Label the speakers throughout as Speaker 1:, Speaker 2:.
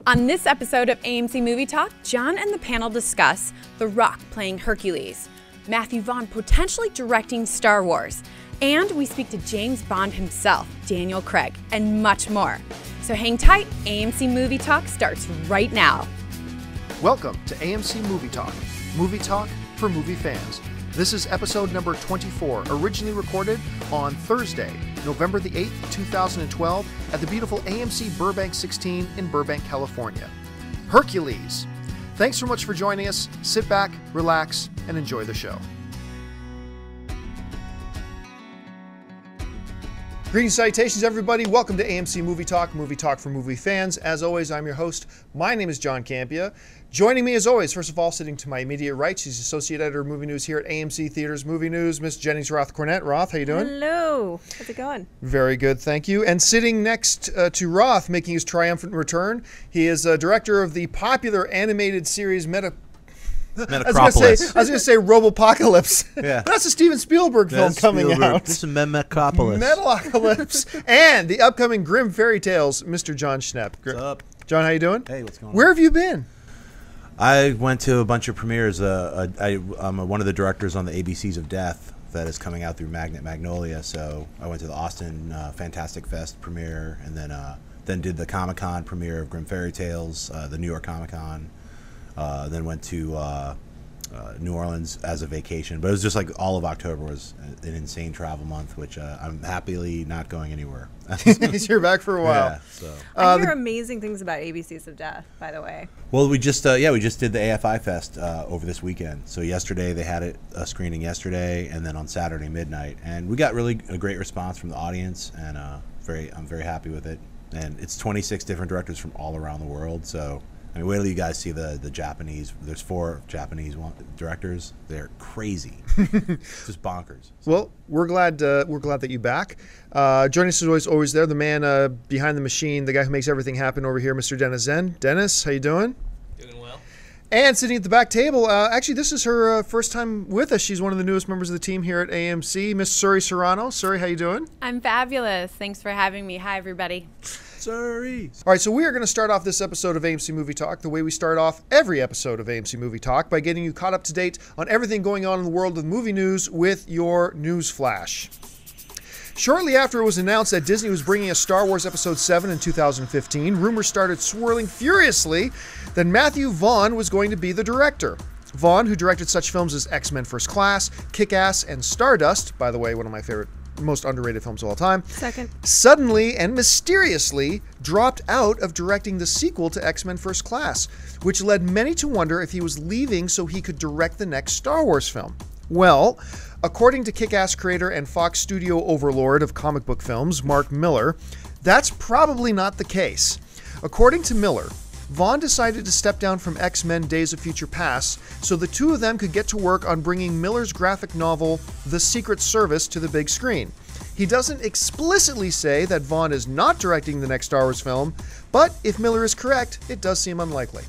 Speaker 1: On this episode of AMC Movie Talk, John and the panel discuss The Rock playing Hercules, Matthew Vaughn potentially directing Star Wars, and we speak to James Bond himself, Daniel Craig, and much more. So hang tight, AMC Movie Talk starts right now.
Speaker 2: Welcome to AMC Movie Talk for movie fans. This is episode number 24, originally recorded on Thursday, November the 8th, 2012, at the beautiful AMC Burbank 16 in Burbank, California. Hercules. Thanks so much for joining us. Sit back, relax, and enjoy the show. Greetings, salutations, everybody. Welcome to AMC Movie Talk for movie fans. As always, I'm your host. My name is John Campia. Joining me, as always, first of all, sitting to my immediate right, she's Associate Editor of Movie News here at AMC Theatres Movie News, Miss Jennings Roth-Cornett. Roth, how you doing?
Speaker 3: Hello. How's it going?
Speaker 2: Very good, thank you. And sitting next to Roth, making his triumphant return, he is director of the popular animated series
Speaker 4: Metacropolis.
Speaker 2: I was going to say Robopocalypse.
Speaker 4: Yeah.
Speaker 2: That's a Steven Spielberg film coming out.
Speaker 4: This is Metacropolis.
Speaker 2: Metalocalypse. And the upcoming Grimm Fairy Tales, Mr. John Schnepp.
Speaker 4: What's up?
Speaker 2: John, how you doing?
Speaker 4: Hey, what's going on?
Speaker 2: Where have you been?
Speaker 4: I went to a bunch of premieres. I'm one of the directors on the ABCs of Death that is coming out through Magnolia. So I went to the Austin Fantastic Fest premiere, and then did the Comic-Con premiere of Grimm Fairy Tales, the New York Comic-Con. Then went to New Orleans as a vacation. But it was just like all of October was an insane travel month, which I'm happily not going anywhere.
Speaker 2: You're back for a while.
Speaker 4: Yeah, so.
Speaker 3: I hear amazing things about ABCs of Death, by the way.
Speaker 4: Well, we just did the AFI Fest over this weekend. So yesterday they had a screening yesterday, and then on Saturday midnight, and we got really a great response from the audience, and I'm very happy with it. And it's 26 different directors from all around the world. So I mean, wait till you guys see the Japanese. There's 4 Japanese directors. They're crazy, just bonkers. So.
Speaker 2: Well, we're glad that you're back. Joining us is always there, the man behind the machine, the guy who makes everything happen over here, Mr. Dennis Zen. Dennis, how you doing?
Speaker 5: Doing well.
Speaker 2: And sitting at the back table, actually, this is her first time with us. She's one of the newest members of the team here at AMC, Miss Suri Serrano. Suri, how you doing?
Speaker 1: I'm fabulous. Thanks for having me. Hi, everybody.
Speaker 4: Sorry.
Speaker 2: All right, so we are going to start off this episode of AMC Movie Talk the way we start off every episode of AMC Movie Talk, by getting you caught up to date on everything going on in the world of movie news with your news flash. Shortly after it was announced that Disney was bringing us Star Wars Episode 7 in 2015, rumors started swirling furiously that Matthew Vaughn was going to be the director. Vaughn, who directed such films as X-Men First Class, Kick-Ass, and Stardust, by the way, one of my favorite, most underrated films of all time,
Speaker 3: Second,
Speaker 2: suddenly and mysteriously dropped out of directing the sequel to X-Men First Class, which led many to wonder if he was leaving so he could direct the next Star Wars film. Well, according to Kick-Ass creator and Fox studio overlord of comic book films, Mark Miller, that's probably not the case. According to Miller, Vaughn decided to step down from X-Men Days of Future Past so the two of them could get to work on bringing Miller's graphic novel, The Secret Service, to the big screen. He doesn't explicitly say that Vaughn is not directing the next Star Wars film, but if Miller is correct, it does seem unlikely.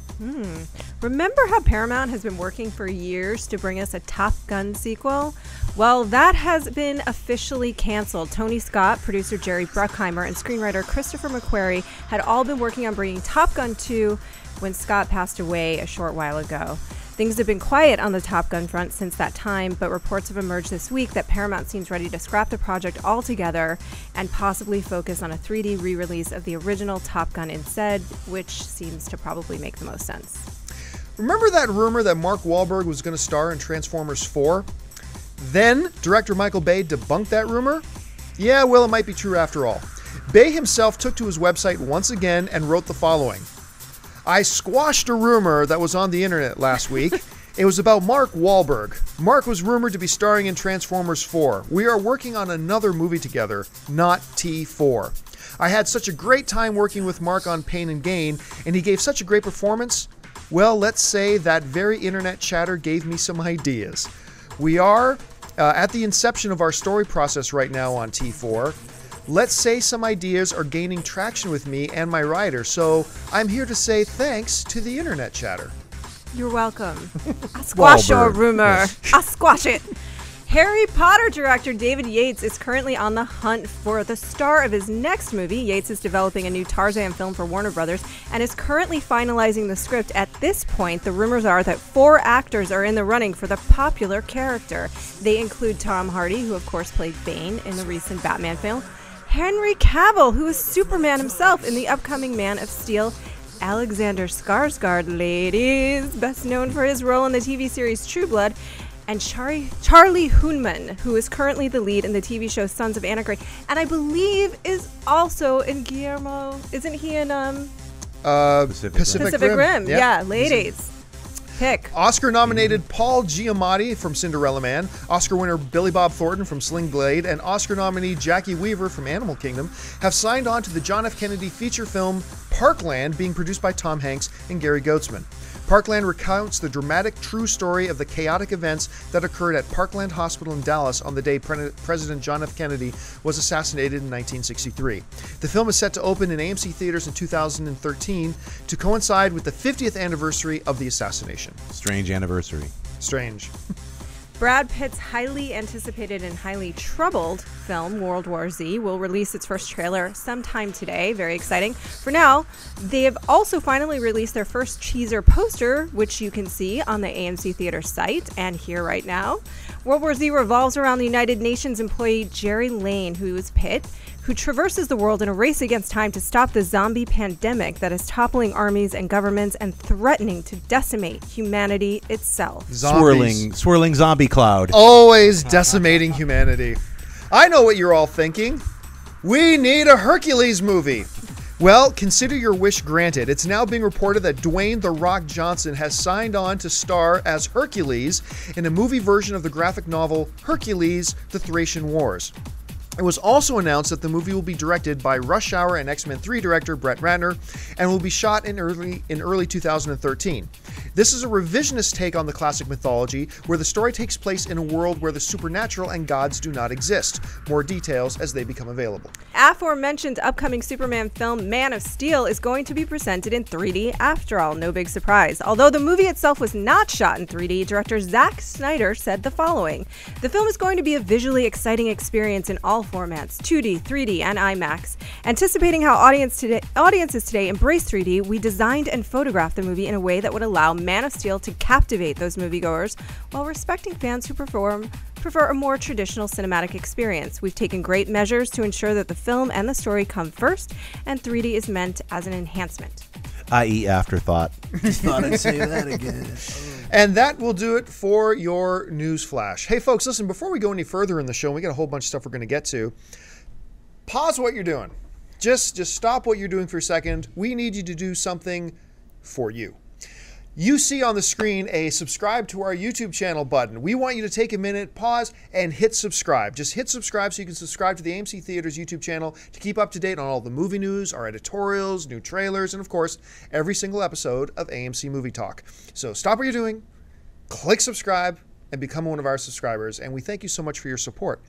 Speaker 3: remember how Paramount has been working for years to bring us a Top Gun sequel? Well, that has been officially canceled. Tony Scott, producer Jerry Bruckheimer, and screenwriter Christopher McQuarrie had all been working on bringing Top Gun 2 when Scott passed away a short while ago. Things have been quiet on the Top Gun front since that time, but reports have emerged this week that Paramount seems ready to scrap the project altogether and possibly focus on a 3D re-release of the original Top Gun instead, which seems to probably make the most sense.
Speaker 2: Remember that rumor that Mark Wahlberg was going to star in Transformers 4? Then, director Michael Bay debunked that rumor? Yeah, well, it might be true after all. Bay himself took to his website once again and wrote the following. I squashed a rumor that was on the internet last week. It was about Mark Wahlberg. Mark was rumored to be starring in Transformers 4. We are working on another movie together, not T4. I had such a great time working with Mark on Pain and Gain, and he gave such a great performance. Well, let's say that very internet chatter gave me some ideas. We are at the inception of our story process right now on T4. Let's say some ideas are gaining traction with me and my writer, so I'm here to say thanks to the internet chatter.
Speaker 3: You're welcome. I squash your rumor. I squash it. Harry Potter director David Yates is currently on the hunt for the star of his next movie. Yates is developing a new Tarzan film for Warner Brothers and is currently finalizing the script. At this point, the rumors are that 4 actors are in the running for the popular character. They include Tom Hardy, who of course played Bane in the recent Batman film, Henry Cavill, who is Superman himself in the upcoming Man of Steel, Alexander Skarsgård, ladies, best known for his role in the TV series True Blood, and Charlie Hunnam, who is currently the lead in the TV show Sons of Anarchy, and I believe is also in Guillermo. Isn't he in Pacific Rim? Yeah, ladies. Pick.
Speaker 2: Oscar-nominated Paul Giamatti from Cinderella Man, Oscar winner Billy Bob Thornton from Sling Blade, and Oscar nominee Jackie Weaver from Animal Kingdom have signed on to the John F. Kennedy feature film Parkland, being produced by Tom Hanks and Gary Goetzman. Parkland recounts the dramatic true story of the chaotic events that occurred at Parkland Hospital in Dallas on the day President John F. Kennedy was assassinated in 1963. The film is set to open in AMC Theatres in 2013 to coincide with the 50th anniversary of the assassination.
Speaker 4: Strange anniversary.
Speaker 2: Strange.
Speaker 3: Brad Pitt's highly anticipated and highly troubled film, World War Z, will release its first trailer sometime today. Very exciting. For now, they have also finally released their first teaser poster, which you can see on the AMC Theatres site and here right now. World War Z revolves around the United Nations employee Jerry Lane, who is Pitt, who traverses the world in a race against time to stop the zombie pandemic that is toppling armies and governments and threatening to decimate humanity itself.
Speaker 4: Swirling zombie cloud.
Speaker 2: Always decimating humanity. I know what you're all thinking. We need a Hercules movie. Well, consider your wish granted. It's now being reported that Dwayne "The Rock" Johnson has signed on to star as Hercules in a movie version of the graphic novel Hercules: The Thracian Wars. It was also announced that the movie will be directed by Rush Hour and X-Men 3 director Brett Ratner and will be shot in early 2013. This is a revisionist take on the classic mythology, where the story takes place in a world where the supernatural and gods do not exist. More details as they become available.
Speaker 3: Aforementioned upcoming Superman film Man of Steel is going to be presented in 3D after all. No big surprise. Although the movie itself was not shot in 3D, director Zack Snyder said the following: "The film is going to be a visually exciting experience in all formats, 2D, 3D, and IMAX. Anticipating how audiences today embrace 3D, we designed and photographed the movie in a way that would allow Man of Steel to captivate those moviegoers while respecting fans who prefer a more traditional cinematic experience. We've taken great measures to ensure that the film and the story come first, and 3D is meant as an enhancement."
Speaker 4: I.e. afterthought.
Speaker 5: Just thought I'd say that again.
Speaker 2: And that will do it for your news flash. Hey folks, listen, before we go any further in the show, we got a whole bunch of stuff we're going to get to. Pause what you're doing. Just stop what you're doing for a second. We need you to do something for you. You see on the screen a subscribe to our YouTube channel button. We want you to take a minute, pause, and hit subscribe. Just hit subscribe so you can subscribe to the AMC Theatres YouTube channel to keep up to date on all the movie news, our editorials, new trailers, and of course, every single episode of AMC Movie Talk. So stop what you're doing, click subscribe, and become one of our subscribers. And we thank you so much for your support.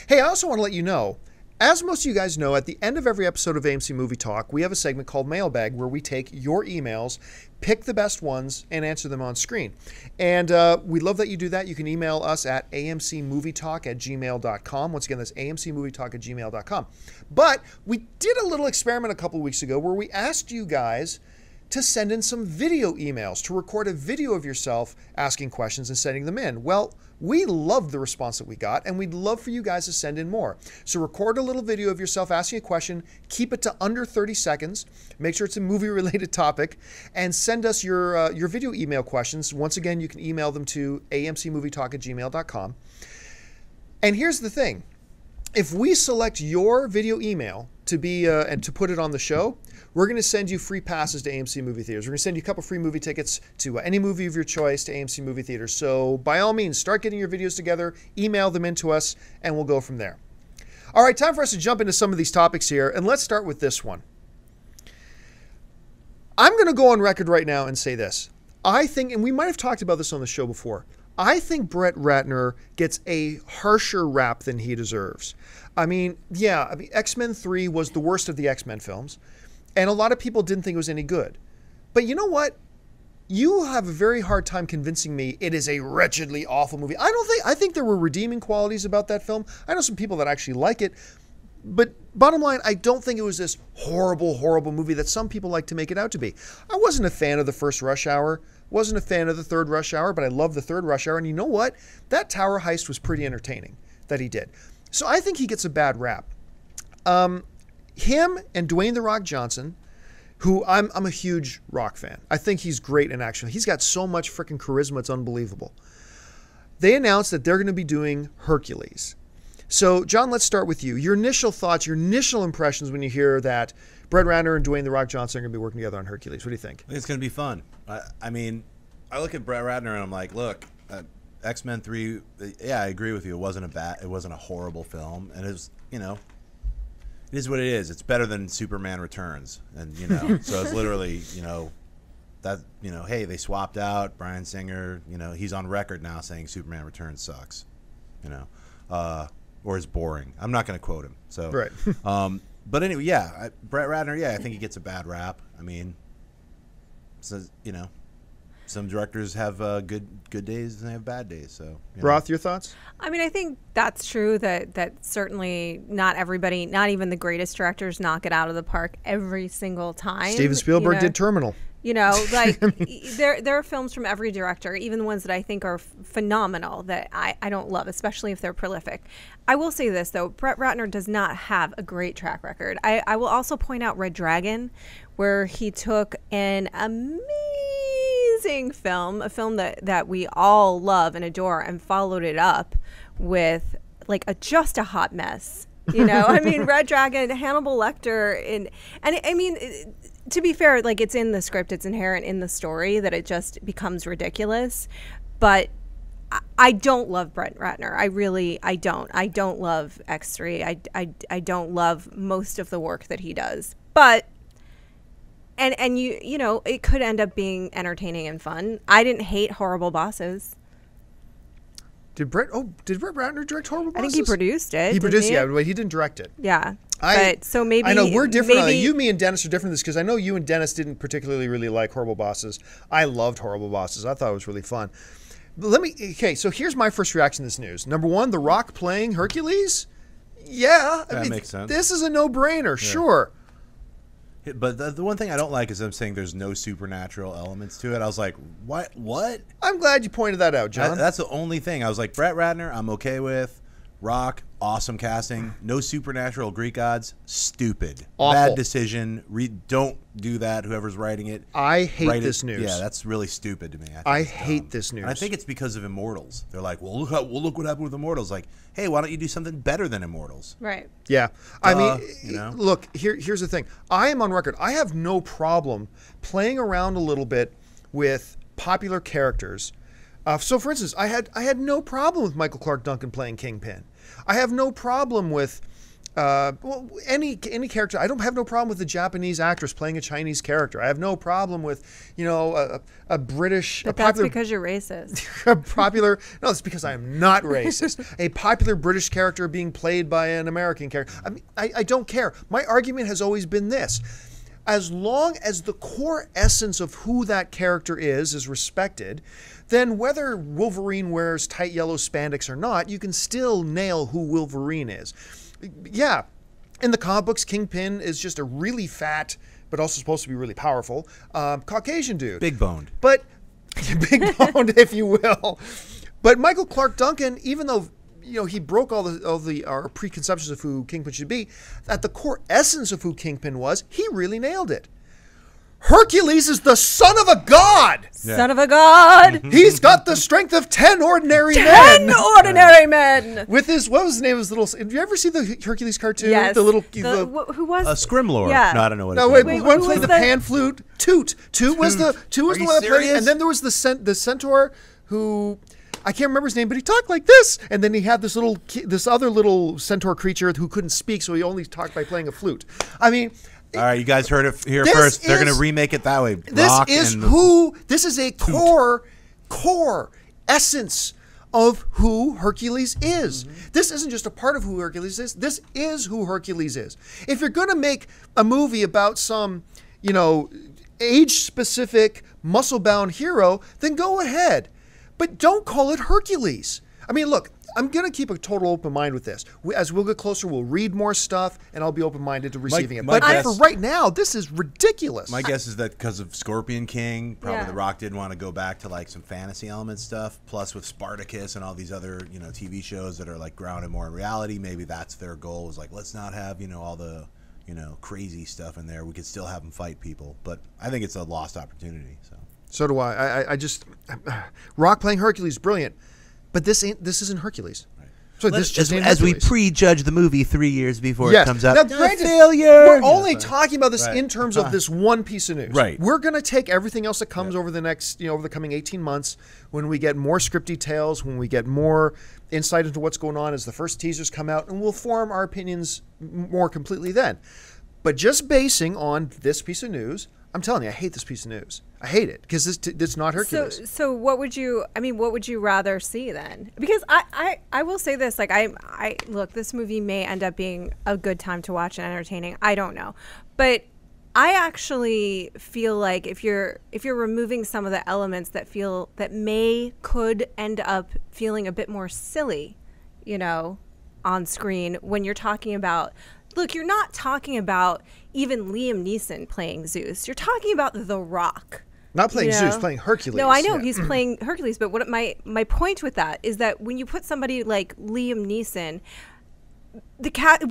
Speaker 2: Hey, I also want to let you know, as most of you guys know, at the end of every episode of AMC Movie Talk, we have a segment called Mailbag where we take your emails, pick the best ones, and answer them on screen. And we love that you do that. You can email us at amcmovietalk@gmail.com. Once again, that's amcmovietalk@gmail.com. But we did a little experiment a couple weeks ago where we asked you guys to send in some video emails, to record a video of yourself asking questions and sending them in. Well, we loved the response that we got, and we'd love for you guys to send in more. So record a little video of yourself asking a question, keep it to under 30 seconds, make sure it's a movie-related topic, and send us your video email questions. Once again, you can email them to amcmovietalk@gmail.com. And here's the thing. If we select your video email to be and to put it on the show, we're going to send you free passes to AMC Movie Theaters. We're going to send you a couple free movie tickets to any movie of your choice to AMC Movie Theaters. So by all means, start getting your videos together, email them into us, and we'll go from there. All right, time for us to jump into some of these topics here, and let's start with this one. I'm going to go on record right now and say this. I think, and we might have talked about this on the show before, I think Brett Ratner gets a harsher rap than he deserves. I mean, X-Men 3 was the worst of the X-Men films, and a lot of people didn't think it was any good. But you know what? you have a very hard time convincing me it is a wretchedly awful movie. I think there were redeeming qualities about that film. I know some people that actually like it. But bottom line, I don't think it was this horrible, horrible movie that some people like to make it out to be. I wasn't a fan of the first Rush Hour, wasn't a fan of the third Rush Hour, but I love the third Rush Hour. And you know what? That tower heist was pretty entertaining that he did. So I think he gets a bad rap. Him and Dwayne "The Rock" Johnson, who I'm a huge Rock fan. I think he's great in action. He's got so much freaking charisma, it's unbelievable. They announced that they're going to be doing Hercules. So, John, let's start with you. Your initial thoughts, your initial impressions when you hear that Brett Ratner and Dwayne "The Rock" Johnson are going to be working together on Hercules. What do you think?
Speaker 4: I think it's going to be fun. I mean, I look at Brett Ratner and I'm like, look, X-Men 3, yeah, I agree with you. It wasn't a horrible film. And it was, you know, it is what it is. It's better than Superman Returns. And, you know, so it's literally, you know, that, you know, hey, they swapped out Bryan Singer. You know, he's on record now saying Superman Returns sucks, you know, or is boring. I'm not going to quote him. So,
Speaker 2: right.
Speaker 4: But anyway, yeah, Brett Ratner, yeah, I think he gets a bad rap. I mean, so, you know, some directors have good days and they have bad days. So, you know.
Speaker 2: Roth, your thoughts?
Speaker 3: I mean, I think that's true that certainly not everybody, not even the greatest directors, knock it out of the park every single time.
Speaker 2: Steven Spielberg did Terminal.
Speaker 3: You know, like there are films from every director, even the ones that I think are phenomenal that I don't love, especially if they're prolific. I will say this, though. Brett Ratner does not have a great track record. I will also point out Red Dragon, where he took an amazing film, a film that we all love and adore, and followed it up with like just a hot mess. You know, I mean, Red Dragon, Hannibal Lecter, and I mean, to be fair, like it's in the script, it's inherent in the story that it just becomes ridiculous. But I don't love Brett Ratner. I don't. I don't love X3. I don't love most of the work that he does. But and you know, it could end up being entertaining and fun. I didn't hate Horrible Bosses.
Speaker 2: Did Brett Ratner direct Horrible Bosses?
Speaker 3: I think he produced it.
Speaker 2: He produced, yeah, but he didn't direct it.
Speaker 3: Yeah. But so maybe
Speaker 2: I know we're different on it. You, me, and Dennis are different in this because I know you and Dennis didn't particularly really like Horrible Bosses. I loved Horrible Bosses. I thought it was really fun. But okay, so here's my first reaction to this news. Number one, The Rock playing Hercules? Yeah. I mean,
Speaker 4: makes sense.
Speaker 2: This is a no-brainer, sure.
Speaker 4: But the one thing I don't like is them saying there's no supernatural elements to it. I was like, what?
Speaker 2: I'm glad you pointed that out, John.
Speaker 4: That's the only thing. I was like, Brett Ratner, I'm okay with. Rock, awesome casting. No supernatural Greek gods, stupid.
Speaker 2: Awful.
Speaker 4: Bad decision. Don't do that, whoever's writing it.
Speaker 2: I hate this news.
Speaker 4: Yeah, that's really stupid to me.
Speaker 2: I hate this news.
Speaker 4: And I think it's because of Immortals. They're like, well, look what happened with Immortals. Like, hey, why don't you do something better than Immortals?
Speaker 3: Right.
Speaker 2: Yeah. I mean,
Speaker 4: you know?
Speaker 2: Look, here's the thing. I am on record. I have no problem playing around a little bit with popular characters. So, for instance, I had no problem with Michael Clark Duncan playing Kingpin. I have no problem with any character. I don't have no problem with the Japanese actress playing a Chinese character. I have no problem with, you know, a British.
Speaker 3: But that's because you're racist.
Speaker 2: No, it's because I am not racist. A popular British character being played by an American character. I mean, I don't care. My argument has always been this. As long as the core essence of who that character is respected, then whether Wolverine wears tight yellow spandex or not, you can still nail who Wolverine is. Yeah, in the comic books, Kingpin is just a really fat, but also supposed to be really powerful, Caucasian dude.
Speaker 4: Big boned.
Speaker 2: But, big boned, if you will. But Michael Clark Duncan, even though, you know, he broke all our preconceptions of who Kingpin should be, at the core essence of who Kingpin was, he really nailed it. Hercules is the son of a god.
Speaker 3: Son of a god.
Speaker 2: He's got the strength of 10 ordinary men.
Speaker 3: 10 ordinary men.
Speaker 2: With his, what was the name of his little, have you ever seen the Hercules cartoon?
Speaker 3: Yes.
Speaker 2: The little,
Speaker 3: who was?
Speaker 4: Scrimlor.
Speaker 3: Yeah.
Speaker 4: No, I don't know what
Speaker 2: no,
Speaker 4: his
Speaker 2: wait,
Speaker 4: name
Speaker 2: one
Speaker 4: was.
Speaker 2: played the pan flute. Toot was the one that played, and then there was the centaur who, I can't remember his name, but he talked like this, and then he had this other little centaur creature who couldn't speak, so he only talked by playing a flute. I mean,
Speaker 4: all right, you guys heard it here first. They're going to remake it that way.
Speaker 2: This is a core essence of who Hercules is. Mm-hmm. This isn't just a part of who Hercules is. This is who Hercules is. If you're going to make a movie about some, you know, age-specific, muscle-bound hero, then go ahead. But don't call it Hercules. I mean, look, I'm going to keep a total open mind with this. As we'll get closer, we'll read more stuff, and I'll be open-minded to receiving it. But for right now, this is ridiculous.
Speaker 4: My guess is that because of Scorpion King, probably The Rock didn't want to go back to like some fantasy element stuff. Plus, with Spartacus and all these other TV shows that are like grounded more in reality, maybe that's their goal. Was like, let's not have all the crazy stuff in there. We could still have them fight people. But I think it's a lost opportunity.
Speaker 2: So do I. I just Rock playing Hercules, brilliant. But this isn't Hercules. Right. So this just ain't
Speaker 5: as we
Speaker 2: Hercules.
Speaker 5: prejudge the movie 3 years before it comes out.
Speaker 2: Now, granted,
Speaker 5: failure.
Speaker 2: We're only talking about this in terms of this one piece of news.
Speaker 4: Right.
Speaker 2: We're going to take everything else that comes over the next, over the coming 18 months, when we get more script details, when we get more insight into what's going on as the first teasers come out, and we'll form our opinions more completely then. But just basing on this piece of news, I'm telling you, I hate this piece of news. I hate it because it's not Hercules.
Speaker 3: So what would you? I mean, what would you rather see then? Because I will say this: like I look, this movie may end up being a good time to watch and entertaining. I don't know, but I actually feel like if you're removing some of the elements that could end up feeling a bit more silly, on screen when you're talking about. Look, you're not talking about even Liam Neeson playing Zeus. You're talking about The Rock.
Speaker 2: Not playing Zeus, playing Hercules.
Speaker 3: No, I know he's playing Hercules, but what my point with that is that when you put somebody like Liam Neeson,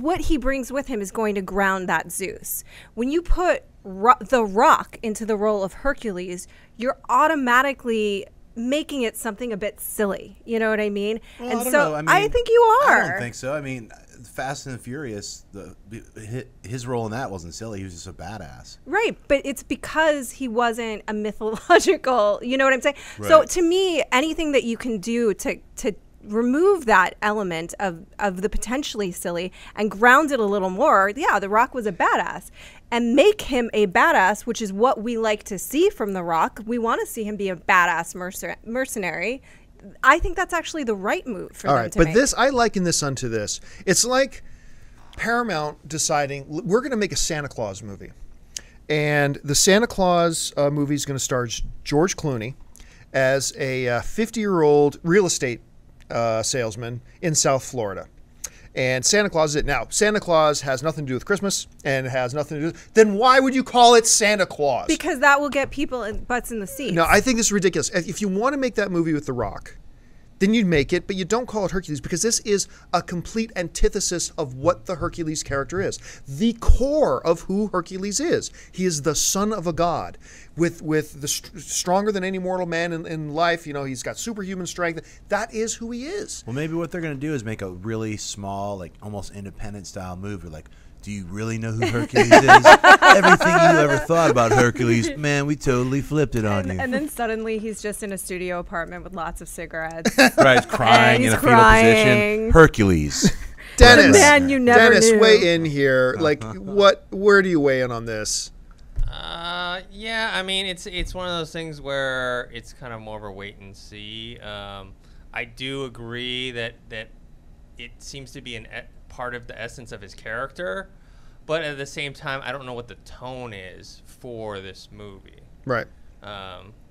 Speaker 3: what he brings with him is going to ground that Zeus. When you put The Rock into the role of Hercules, you're automatically making it something a bit silly. You know what I mean?
Speaker 4: Well,
Speaker 3: and
Speaker 4: I don't
Speaker 3: so
Speaker 4: know. I mean,
Speaker 3: I think you are.
Speaker 4: I don't think so. I mean, Fast and the Furious, his role in that wasn't silly. He was just a badass.
Speaker 3: Right, but it's because he wasn't a mythological, you know what I'm saying?
Speaker 4: Right.
Speaker 3: So to me, anything that you can do to remove that element of the potentially silly and ground it a little more, The Rock was a badass. And make him a badass, which is what we like to see from The Rock. We want to see him be a badass mercenary. I think that's actually the right move for them to make.
Speaker 2: But I liken this unto this. It's like Paramount deciding, we're going to make a Santa Claus movie. And the Santa Claus movie is going to star George Clooney as a 50-year-old real estate salesman in South Florida. And Santa Claus is it. Now, Santa Claus has nothing to do with Christmas, and it has nothing to do with... Then why would you call it Santa Claus?
Speaker 3: Because that will get people butts in the seats.
Speaker 2: No, I think this is ridiculous. If you want to make that movie with The Rock, then you'd make it, but you don't call it Hercules, because this is a complete antithesis of what the Hercules character is. The core of who Hercules is. He is the son of a god, with the stronger than any mortal man in life. He's got superhuman strength. That is who he is.
Speaker 4: Well, maybe what they're going to do is make a really small, like almost independent style movie. Like, do you really know who Hercules is? Everything you ever thought about Hercules, man, we totally flipped it on you.
Speaker 3: And then suddenly he's just in a studio apartment with lots of cigarettes.
Speaker 4: Right, he's crying in a fetal position. Hercules.
Speaker 2: Dennis,
Speaker 3: the man you never knew.
Speaker 2: Weigh in here. Like, where do you weigh in on this?
Speaker 6: Yeah, I mean, it's one of those things where it's kind of more of a wait and see. I do agree that it seems to be part of the essence of his character, but at the same time, I don't know what the tone is for this movie.
Speaker 2: Right.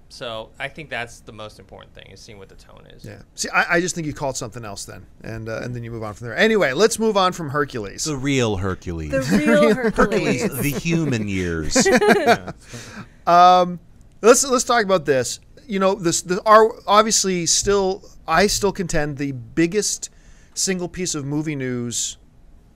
Speaker 6: So I think that's the most important thing, is seeing what the tone is.
Speaker 2: Yeah. See, I just think you called something else then, and then you move on from there. Anyway, let's move on from Hercules.
Speaker 4: The real Hercules.
Speaker 3: The real Hercules.
Speaker 4: The human years.
Speaker 2: Let's talk about this. Obviously I still contend the biggest single piece of movie news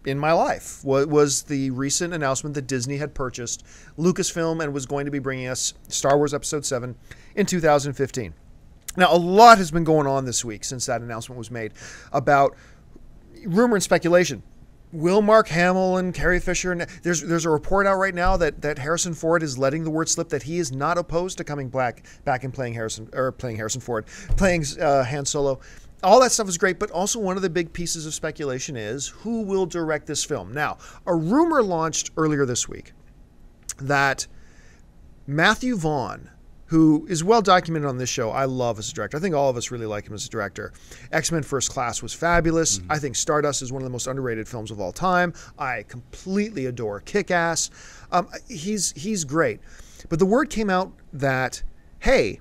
Speaker 2: in my life was the recent announcement that Disney had purchased Lucasfilm and was going to be bringing us Star Wars Episode 7 in 2015. Now, a lot has been going on this week since that announcement was made about rumor and speculation. Will Mark Hamill and Carrie Fisher, and there's a report out right now that Harrison Ford is letting the word slip that he is not opposed to coming back and playing Han Solo. All that stuff is great, but also one of the big pieces of speculation is who will direct this film. Now, a rumor launched earlier this week that Matthew Vaughn, who is well documented on this show, I love as a director. I think all of us really like him as a director. X-Men First Class was fabulous. Mm-hmm. I think Stardust is one of the most underrated films of all time. I completely adore Kick-Ass. He's great. But the word came out that, hey,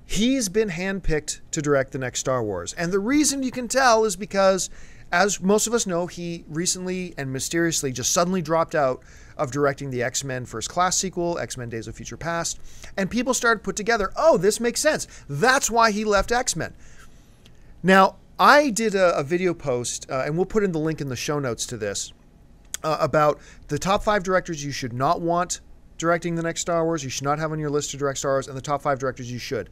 Speaker 2: he's been handpicked to direct the next Star Wars. And the reason you can tell is because, as most of us know, he recently and mysteriously just suddenly dropped out of directing the X-Men First Class sequel, X-Men Days of Future Past. And people started to put together, oh, this makes sense. That's why he left X-Men. Now, I did a video post, and we'll put in the link in the show notes to this, about the top 5 directors you should not want directing the next Star Wars, you should not have on your list to direct Star Wars, and the top 5 directors you should.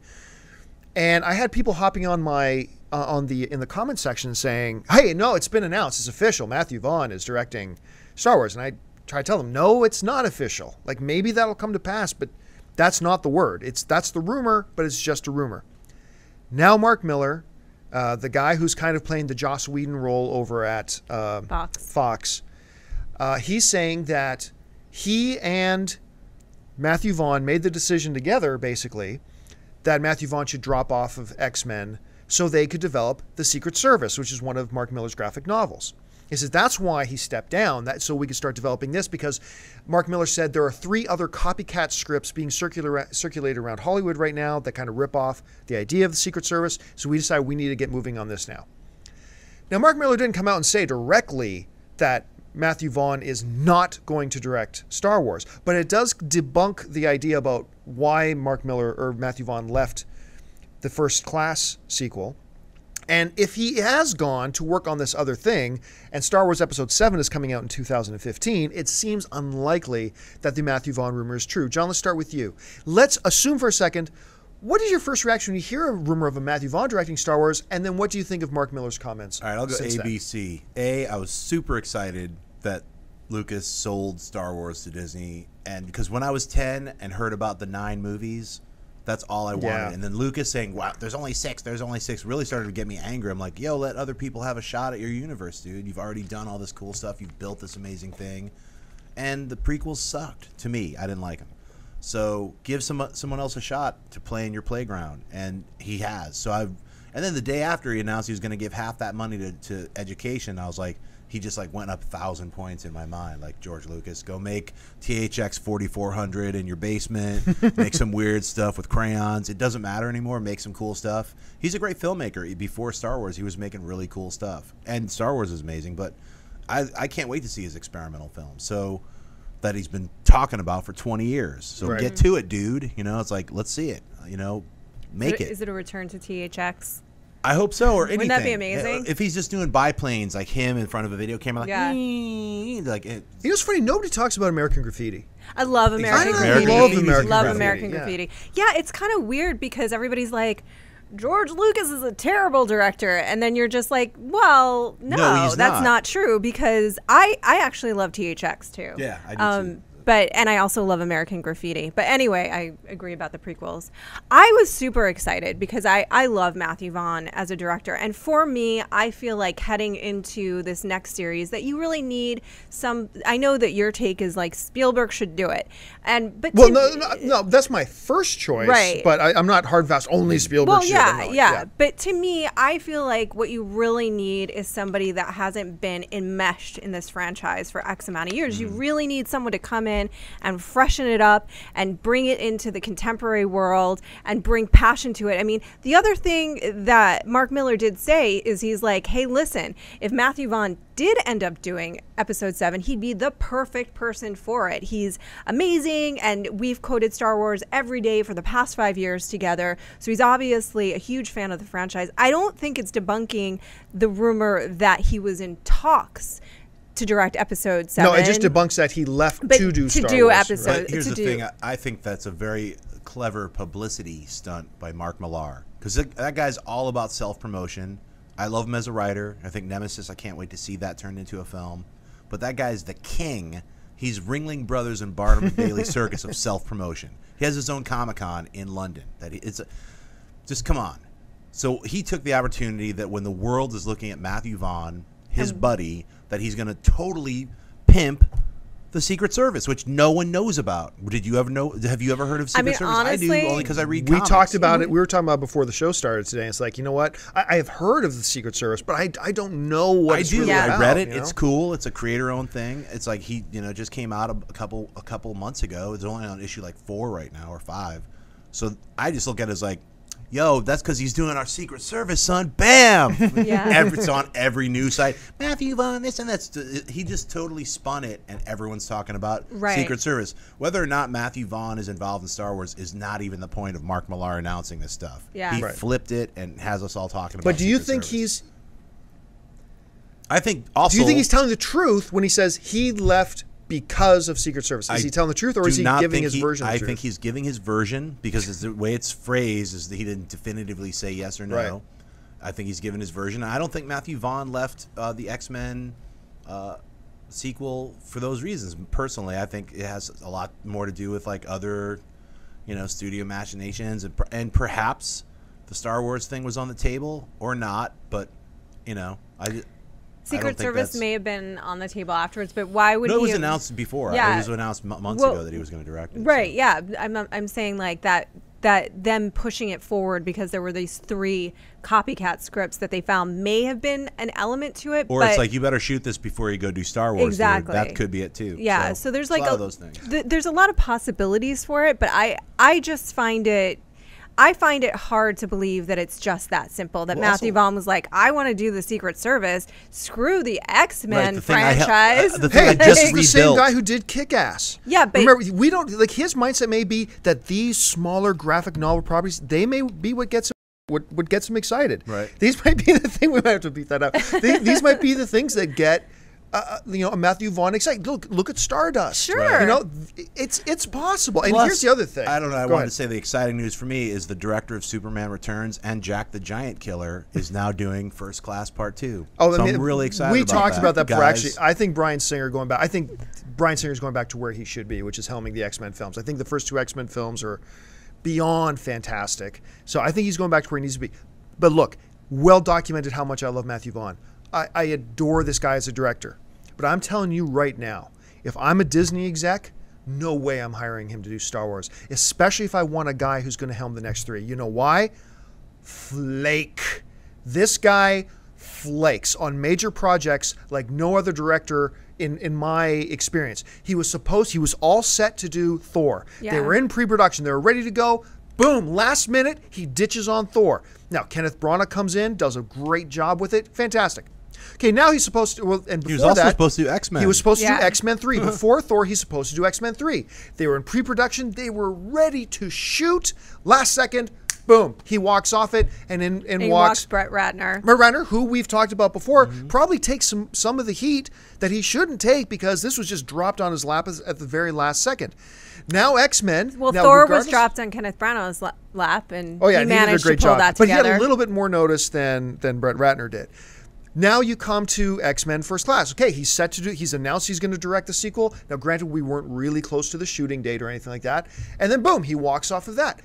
Speaker 2: And I had people hopping on my in the comment section saying, "Hey, no, it's been announced, it's official. Matthew Vaughn is directing Star Wars." And I try to tell them, "No, it's not official. Like, maybe that'll come to pass, but that's not the word. That's the rumor, but it's just a rumor." Now Mark Miller, the guy who's kind of playing the Joss Whedon role over at Fox, he's saying that he and Matthew Vaughn made the decision together, basically, that Matthew Vaughn should drop off of X-Men so they could develop The Secret Service, which is one of Mark Miller's graphic novels. He says that's why he stepped down, so we could start developing this, because Mark Miller said there are 3 other copycat scripts being circulated around Hollywood right now that kind of rip off the idea of the Secret Service, so we decided we need to get moving on this now. Now, Mark Miller didn't come out and say directly that Matthew Vaughn is not going to direct Star Wars, but it does debunk the idea about why Mark Miller or Matthew Vaughn left the First Class sequel. And if he has gone to work on this other thing, and Star Wars Episode 7 is coming out in 2015, it seems unlikely that the Matthew Vaughn rumor is true. John, let's start with you. Let's assume for a second, what is your first reaction when you hear a rumor of a Matthew Vaughn directing Star Wars, and then what do you think of Mark Miller's comments?
Speaker 4: All right, I'll go ABC. I was super excited that Lucas sold Star Wars to Disney, and because when I was 10 and heard about the 9 movies, that's all I wanted. Yeah. And then Lucas saying, wow, there's only 6, really started to get me angry. I'm like, yo, let other people have a shot at your universe, dude. You've already done all this cool stuff. You've built this amazing thing. And the prequels sucked to me. I didn't like them. So give someone else a shot to play in your playground. And he has. And then the day after he announced he was going to give half that money to education, I was like, he just like went up 1,000 points in my mind. Like, George Lucas, go make THX 4400 in your basement, make some weird stuff with crayons. It doesn't matter anymore. Make some cool stuff. He's a great filmmaker. Before Star Wars, he was making really cool stuff. And Star Wars is amazing, but I can't wait to see his experimental film. So that he's been talking about for 20 years. So get to it, dude. You know, it's like, let's see it. You know, make it.
Speaker 3: Is it a return to THX?
Speaker 4: I hope so, or anything.
Speaker 3: Wouldn't that be amazing?
Speaker 4: If he's just doing biplanes, like him in front of a video camera, like,
Speaker 2: You know, it's funny. Nobody talks about American Graffiti.
Speaker 3: I love American Graffiti.
Speaker 2: I
Speaker 3: love American Graffiti. Yeah, it's kind of weird because everybody's like, George Lucas is a terrible director, and then you're just like, well, no, that's not true, because I actually love THX too.
Speaker 4: Yeah, I do too.
Speaker 3: And I also love American Graffiti. But anyway, I agree about the prequels. I was super excited because I love Matthew Vaughn as a director. And for me, I feel like heading into this next series that you really need some, I know that your take is like Spielberg should do it.
Speaker 2: No, that's my first choice. Right. But I'm not hard fast, only Spielberg should.
Speaker 3: Yeah. But to me, I feel like what you really need is somebody that hasn't been enmeshed in this franchise for X amount of years. You really need someone to come in and freshen it up and bring it into the contemporary world and bring passion to it. I mean, the other thing that Mark Miller did say is he's like, hey, listen, if Matthew Vaughn did end up doing Episode 7, he'd be the perfect person for it. He's amazing, and we've quoted Star Wars every day for the past 5 years together, so he's obviously a huge fan of the franchise. I don't think it's debunking the rumor that he was in talks to direct Episode 7.
Speaker 2: No, it just debunks that he left to do Star Wars.
Speaker 3: Episode.
Speaker 4: But here's the thing. I think that's a very clever publicity stunt by Mark Millar, because that guy's all about self-promotion. I love him as a writer. I think Nemesis, I can't wait to see that turned into a film. But that guy's the king. He's Ringling Brothers and Barnum and Bailey Circus of self-promotion. He has his own Comic-Con in London. Just come on. So he took the opportunity that when the world is looking at Matthew Vaughn, his buddy, that he's going to totally pimp the Secret Service, which no one knows about. Did you ever know? Have you ever heard of Secret Service?
Speaker 3: Honestly,
Speaker 4: I do, only because I read
Speaker 2: We
Speaker 4: comics.
Speaker 2: talked about it. We were talking about it before the show started today. It's like, you know what? I have heard of the Secret Service, but I don't know what
Speaker 4: I
Speaker 2: it's
Speaker 4: do.
Speaker 2: really
Speaker 4: I
Speaker 2: about,
Speaker 4: read it.
Speaker 2: you know?
Speaker 4: It's cool. It's a creator-owned thing. It's like he, just came out a couple months ago. It's only on issue like 4 right now or 5. So I just look at it as like, yo, that's because he's doing our Secret Service, son. Bam!
Speaker 3: Yeah.
Speaker 4: It's on every news site. Matthew Vaughn, this and that's. He just totally spun it, and everyone's talking about Secret Service. Whether or not Matthew Vaughn is involved in Star Wars is not even the point of Mark Millar announcing this stuff.
Speaker 3: Yeah.
Speaker 4: He flipped it and has us all talking about
Speaker 2: But do you
Speaker 4: Secret
Speaker 2: think
Speaker 4: Service. I think also.
Speaker 2: Do you think he's telling the truth when he says he left because of Secret Service? Is he telling the truth, or is he giving his version of the truth?
Speaker 4: I think he's giving his version because the way it's phrased is that he didn't definitively say yes or no.
Speaker 2: Right.
Speaker 4: I think he's given his version. I don't think Matthew Vaughn left the X-Men sequel for those reasons. Personally, I think it has a lot more to do with like other, studio machinations, and perhaps the Star Wars thing was on the table or not. But
Speaker 3: Secret Service may have been on the table afterwards, but why would he?
Speaker 4: It was announced before.
Speaker 3: Yeah.
Speaker 4: It was announced months ago that he was going to direct it.
Speaker 3: Right.
Speaker 4: So.
Speaker 3: Yeah. I'm saying like that them pushing it forward because there were these 3 copycat scripts that they found may have been an element to it.
Speaker 4: Or it's like, you better shoot this before you go do Star Wars.
Speaker 3: Exactly.
Speaker 4: That could be it too.
Speaker 3: Yeah. So there's like
Speaker 4: a lot of those things.
Speaker 3: There's a lot of possibilities for it, but I just find it. I find it hard to believe that it's just that simple. That Matthew Vaughn was like, I want to do the Secret Service. Screw the X-Men franchise.
Speaker 4: The thing I just rebuilt.
Speaker 2: The same guy who did Kick-Ass.
Speaker 3: Yeah, but
Speaker 2: remember, we don't like his mindset may be that these smaller graphic novel properties, they may be what gets him excited.
Speaker 4: Right.
Speaker 2: These might be the thing. We might have to beat that up. These might be the things that get. A Matthew Vaughn excited. Look at Stardust.
Speaker 3: Sure.
Speaker 2: It's possible. And
Speaker 4: Plus,
Speaker 2: here's the other thing.
Speaker 4: I don't know. I
Speaker 2: Go
Speaker 4: wanted
Speaker 2: ahead.
Speaker 4: to say the exciting news for me is the director of Superman Returns and Jack the Giant Killer is now doing First Class Part 2.
Speaker 2: Oh,
Speaker 4: so I'm really excited.
Speaker 2: We
Speaker 4: about
Speaker 2: talked
Speaker 4: that.
Speaker 2: about that before.
Speaker 4: Guys,
Speaker 2: Actually, I think Bryan Singer's going back to where he should be, which is helming the X-Men films. I think the first 2 X-Men films are beyond fantastic. So I think he's going back to where he needs to be. But look, well documented how much I love Matthew Vaughn. I adore this guy as a director. But I'm telling you right now, if I'm a Disney exec, no way I'm hiring him to do Star Wars, especially if I want a guy who's going to helm the next 3. You know why? Flake. This guy flakes on major projects like no other director in my experience. He was all set to do Thor.
Speaker 3: Yeah.
Speaker 2: They were in pre-production. They were ready to go. Boom, last minute, he ditches on Thor. Now, Kenneth Branagh comes in, does a great job with it. Fantastic. Okay, now he's supposed to. Well, and before
Speaker 4: he was also
Speaker 2: that,
Speaker 4: supposed to do X-Men.
Speaker 2: He was supposed to do X-Men 3. Before Thor, he's supposed to do X-Men 3. They were in pre-production. They were ready to shoot. Last second, boom, he walks off it, and walks
Speaker 3: Brett Ratner.
Speaker 2: Brett Ratner, who we've talked about before, probably takes some of the heat that he shouldn't take because this was just dropped on his lap at the very last second. Now X-Men.
Speaker 3: Well,
Speaker 2: now,
Speaker 3: Thor was dropped on Kenneth Branagh's lap, and he managed to pull that together.
Speaker 2: But he had a little bit more notice than Brett Ratner did. Now you come to X-Men First Class. Okay, he's set to do. He's announced he's going to direct the sequel. Now, granted, we weren't really close to the shooting date or anything like that. And then, boom, he walks off of that.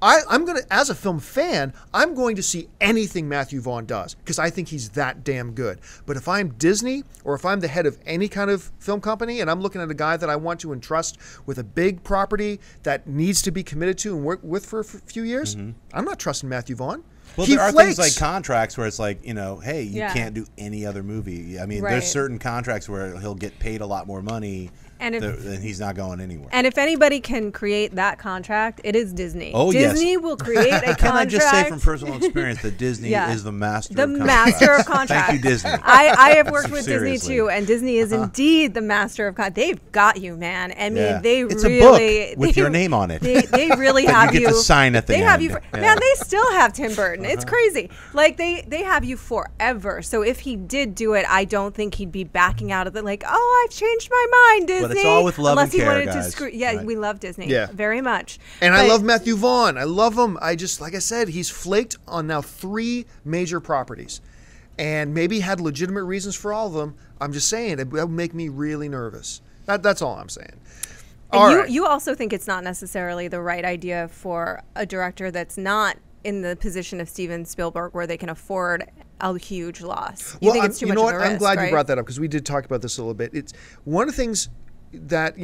Speaker 2: I'm going to, as a film fan, I'm going to see anything Matthew Vaughn does because I think he's that damn good. But if I'm Disney or if I'm the head of any kind of film company and I'm looking at a guy that I want to entrust with a big property that needs to be committed to and work with for a few years, I'm not trusting Matthew Vaughn.
Speaker 4: Well, there are things like contracts where it's like, hey, you can't do any other movie. I mean, there's certain contracts where he'll get paid a lot more money and he's not going anywhere.
Speaker 3: And if anybody can create that contract, it is Disney.
Speaker 4: Oh,
Speaker 3: Disney will create a contract.
Speaker 4: Can I just say from personal experience that Disney is the master of contracts?
Speaker 3: Master of contracts.
Speaker 4: Thank you, Disney.
Speaker 3: I have worked with
Speaker 4: Seriously.
Speaker 3: Disney too, and Disney is indeed the master of contracts. They've got you, man. I mean,
Speaker 4: it's
Speaker 3: really...
Speaker 4: a book with your name on it.
Speaker 3: They really have
Speaker 4: you get to sign at the end.
Speaker 3: Have you, man, they still have Tim Burton. It's crazy. Like, they have you forever. So if he did do it, I don't think he'd be backing out of it like, oh, I've changed my mind, Disney.
Speaker 4: But it's all with love and care,
Speaker 3: wanted
Speaker 4: guys.
Speaker 3: to screw. Yeah,
Speaker 4: right.
Speaker 3: We love Disney.
Speaker 2: Yeah.
Speaker 3: Very much.
Speaker 2: And I love Matthew Vaughn. I love him. Like I said, he's flaked on now 3 major properties. And maybe had legitimate reasons for all of them. I'm just saying, it would make me really nervous. That's all I'm saying.
Speaker 3: You also think it's not necessarily the right idea for a director that's not in the position of Steven Spielberg where they can afford a huge loss. You think it's too much of a risk,
Speaker 2: I'm glad
Speaker 3: right?
Speaker 2: you brought that up because we did talk about this a little bit. It's one of the things that,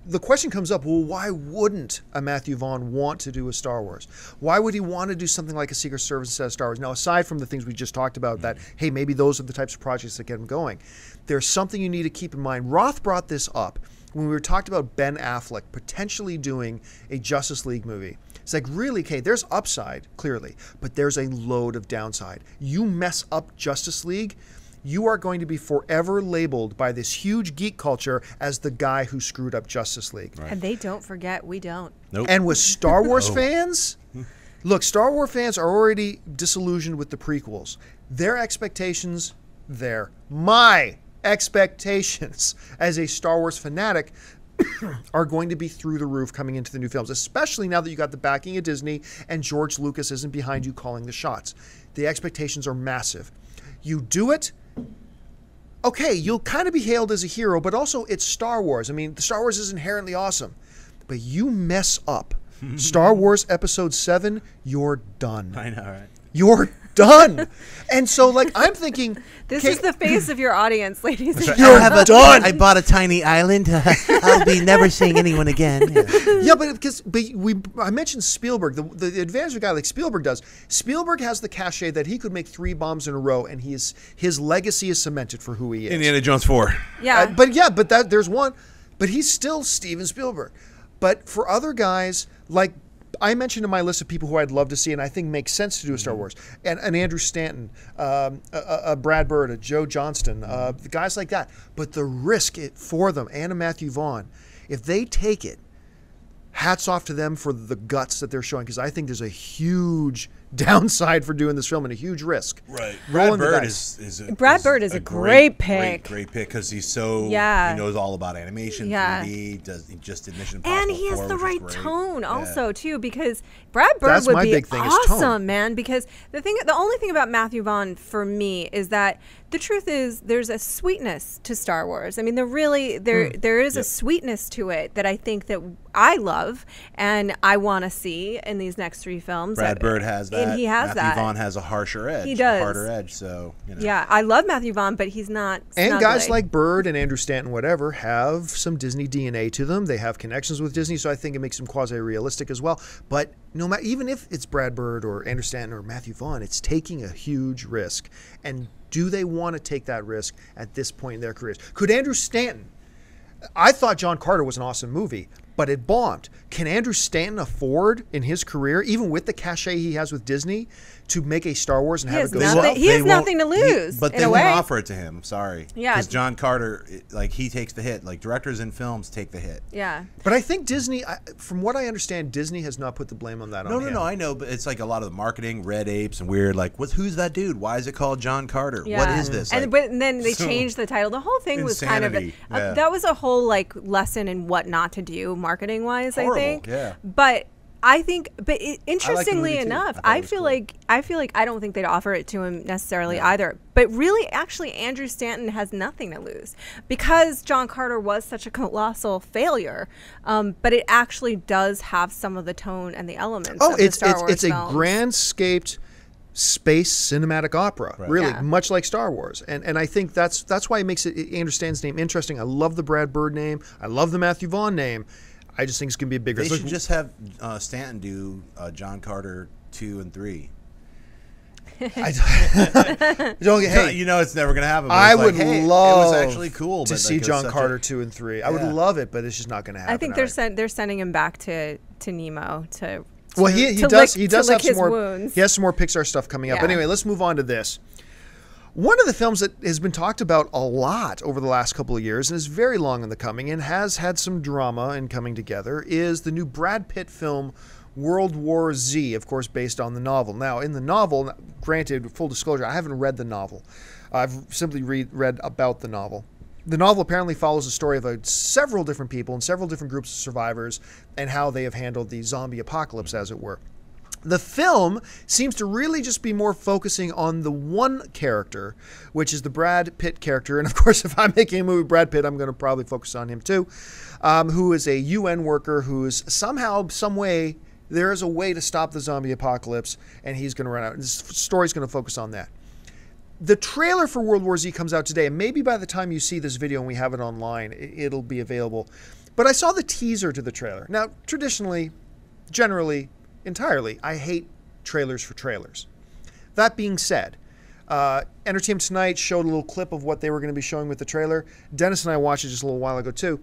Speaker 2: the question comes up, well, why wouldn't a Matthew Vaughn want to do a Star Wars? Why would he want to do something like a Secret Service instead of Star Wars? Now, aside from the things we just talked about, that, hey, maybe those are the types of projects that get him going, there's something you need to keep in mind. Roth brought this up when we were talking about Ben Affleck potentially doing a Justice League movie. It's like, really, okay, there's upside, clearly, but there's a load of downside. You mess up Justice League, you are going to be forever labeled by this huge geek culture as the guy who screwed up Justice League.
Speaker 3: Right. And they don't forget, we don't.
Speaker 4: Nope.
Speaker 2: And with Star Wars fans, look, Star Wars fans are already disillusioned with the prequels. Their expectations, my expectations as a Star Wars fanatic are going to be through the roof coming into the new films, especially now that you got the backing of Disney and George Lucas isn't behind you calling the shots. The expectations are massive. You do it, okay, you'll kind of be hailed as a hero, but also it's Star Wars. I mean, the Star Wars is inherently awesome, but you mess up Star Wars Episode 7, you're done.
Speaker 4: I know, right?
Speaker 2: You're done. And so, like, I'm thinking...
Speaker 3: This is the face of your audience, ladies and
Speaker 2: You're done.
Speaker 5: I bought a tiny island. I'll be never seeing anyone again.
Speaker 2: Yeah, I mentioned Spielberg. The advantage of a guy like Spielberg does. Spielberg has the cachet that he could make 3 bombs in a row, and his legacy is cemented for who he is.
Speaker 4: Indiana Jones 4.
Speaker 3: Yeah.
Speaker 2: There's one. But he's still Steven Spielberg. But for other guys, like I mentioned in my list of people who I'd love to see and I think makes sense to do a Star Wars, and Andrew Stanton, a Brad Bird, a Joe Johnston, guys like that. But the risk for them, and a Matthew Vaughn, if they take it, hats off to them for the guts that they're showing, because I think there's a huge downside for doing this film and a huge risk.
Speaker 4: Right. Brad Bird is
Speaker 3: a great pick.
Speaker 4: Great pick because he's so he knows all about animation. 3D. He just did Mission Impossible,
Speaker 3: and he has the right tone also too, because Brad Bird
Speaker 2: That's
Speaker 3: would
Speaker 2: my
Speaker 3: be
Speaker 2: big thing, is
Speaker 3: awesome,
Speaker 2: tone.
Speaker 3: man. Because the only thing about Matthew Vaughn for me is that the truth is there's a sweetness to Star Wars. I mean, there is a sweetness to it that I think that I love and I want to see in these next 3 films.
Speaker 4: Brad Bird has that.
Speaker 3: And he has
Speaker 4: Matthew Vaughn has a harsher edge.
Speaker 3: He does.
Speaker 4: A harder edge, so,
Speaker 3: Yeah, I love Matthew Vaughn, but he's not
Speaker 2: And
Speaker 3: snuggly.
Speaker 2: guys like Bird and Andrew Stanton, whatever, have some Disney DNA to them. They have connections with Disney, so I think it makes them quasi-realistic as well. But no matter, even if it's Brad Bird or Andrew Stanton or Matthew Vaughn, it's taking a huge risk. And do they want to take that risk at this point in their careers? Could Andrew Stanton... I thought John Carter was an awesome movie, but it bombed. Can Andrew Stanton afford in his career, even with the cachet he has with Disney, to make a Star Wars and have it go well?
Speaker 3: He has nothing to lose.
Speaker 4: But they won't offer it to him. Sorry.
Speaker 3: Yeah.
Speaker 4: Because John Carter, he takes the hit. Like, directors in films take the hit.
Speaker 3: Yeah.
Speaker 2: But I think Disney, from what I understand, Disney has not put the blame on that on him.
Speaker 4: No, I know. But it's like a lot of the marketing, red apes and weird, like, who's that dude? Why is it called John Carter?
Speaker 3: Yeah.
Speaker 4: What is this?
Speaker 3: And, and then they changed the title. The whole thing was kind of that was a whole lesson in what not to do marketing wise. I think.
Speaker 4: Yeah.
Speaker 3: But I think, interestingly enough, I feel like I don't think they'd offer it to him necessarily either. But really, actually, Andrew Stanton has nothing to lose because John Carter was such a colossal failure. But it actually does have some of the tone and the elements. Of the Star Wars
Speaker 2: it's a grand-scaped space cinematic opera, really, much like Star Wars. And I think that's why it makes Andrew Stanton's name interesting. I love the Brad Bird name. I love the Matthew Vaughn name. I just think it's going to be a bigger...
Speaker 4: They should just have Stanton do John Carter 2 and 3.
Speaker 2: Hey,
Speaker 4: you know it's never going to happen.
Speaker 2: I would love
Speaker 4: it was actually cool
Speaker 2: to see John Carter 2 and 3. I would love it, but it's just not going to happen.
Speaker 3: I think they're sending him back to Nemo to...
Speaker 2: Well, he does have some more.
Speaker 3: Wounds.
Speaker 2: He has some more Pixar stuff coming up. But anyway, let's move on to this. One of the films that has been talked about a lot over the last couple of years and is very long in the coming and has had some drama in coming together is the new Brad Pitt film World War Z, of course, based on the novel. Now, in the novel, granted, full disclosure, I haven't read the novel. I've simply read about the novel. The novel apparently follows the story of several different people and several different groups of survivors and how they have handled the zombie apocalypse, as it were. The film seems to really just be more focusing on the one character, which is the Brad Pitt character. And of course, if I'm making a movie with Brad Pitt, I'm going to probably focus on him too, who is a UN worker who is somehow, some way, there is a way to stop the zombie apocalypse, and he's going to run out. This story's going to focus on that. The trailer for World War Z comes out today, and maybe by the time you see this video and we have it online, it'll be available. But I saw the teaser to the trailer. Now, traditionally, generally, entirely, I hate trailers for trailers. That being said, Entertainment Tonight showed a little clip of what they were going to be showing with the trailer. Dennis and I watched it just a little while ago, too.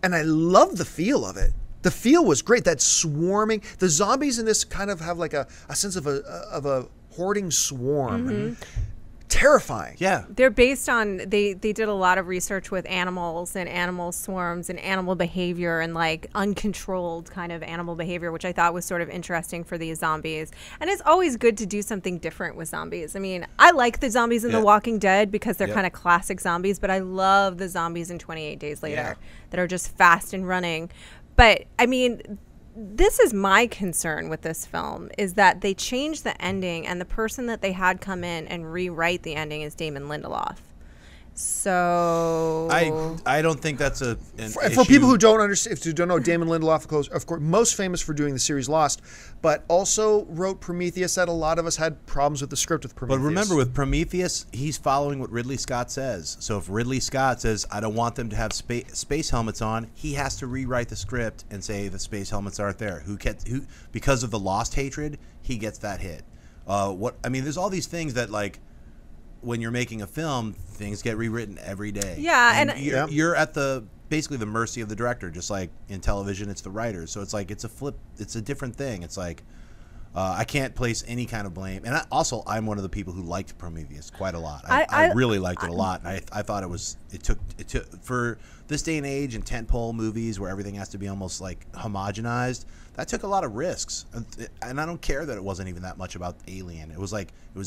Speaker 2: And I love the feel of it. The feel was great. That swarming. The zombies in this kind of have like a sense of a hoarding swarm. Terrifying.
Speaker 4: Yeah.
Speaker 3: They're based on, they did a lot of research with animals and animal swarms and animal behavior and like uncontrolled kind of animal behavior, which I thought was sort of interesting for these zombies. And it's always good to do something different with zombies. I mean, I like the zombies in The Walking Dead because they're kind of classic zombies, but I love the zombies in 28 Days Later that are just fast and running. But I mean, this is my concern with this film, is that they changed the ending, and the person that they had come in and rewrite the ending is Damon Lindelof. So
Speaker 4: I don't think that's an
Speaker 2: for people who don't understand, who don't know, Damon Lindelof, of course, most famous for doing the series Lost, but also wrote Prometheus. That a lot of us had problems with the script with Prometheus.
Speaker 4: But remember, with Prometheus, he's following what Ridley Scott says. So if Ridley Scott says, I don't want them to have space helmets on, he has to rewrite the script and say the space helmets aren't there. Who because of the Lost hatred, he gets that hit. I mean, there's all these things that, like, when you're making a film, things get rewritten every day.
Speaker 3: Yeah,
Speaker 4: and you're at basically the mercy of the director. Just like in television, it's the writers. So it's like it's a different thing. It's like I can't place any kind of blame. And I'm one of the people who liked Prometheus quite a lot. I really liked it a lot. And I thought it took for this day and age and tentpole movies where everything has to be almost like homogenized. That took a lot of risks, and I don't care that it wasn't even that much about Alien. It was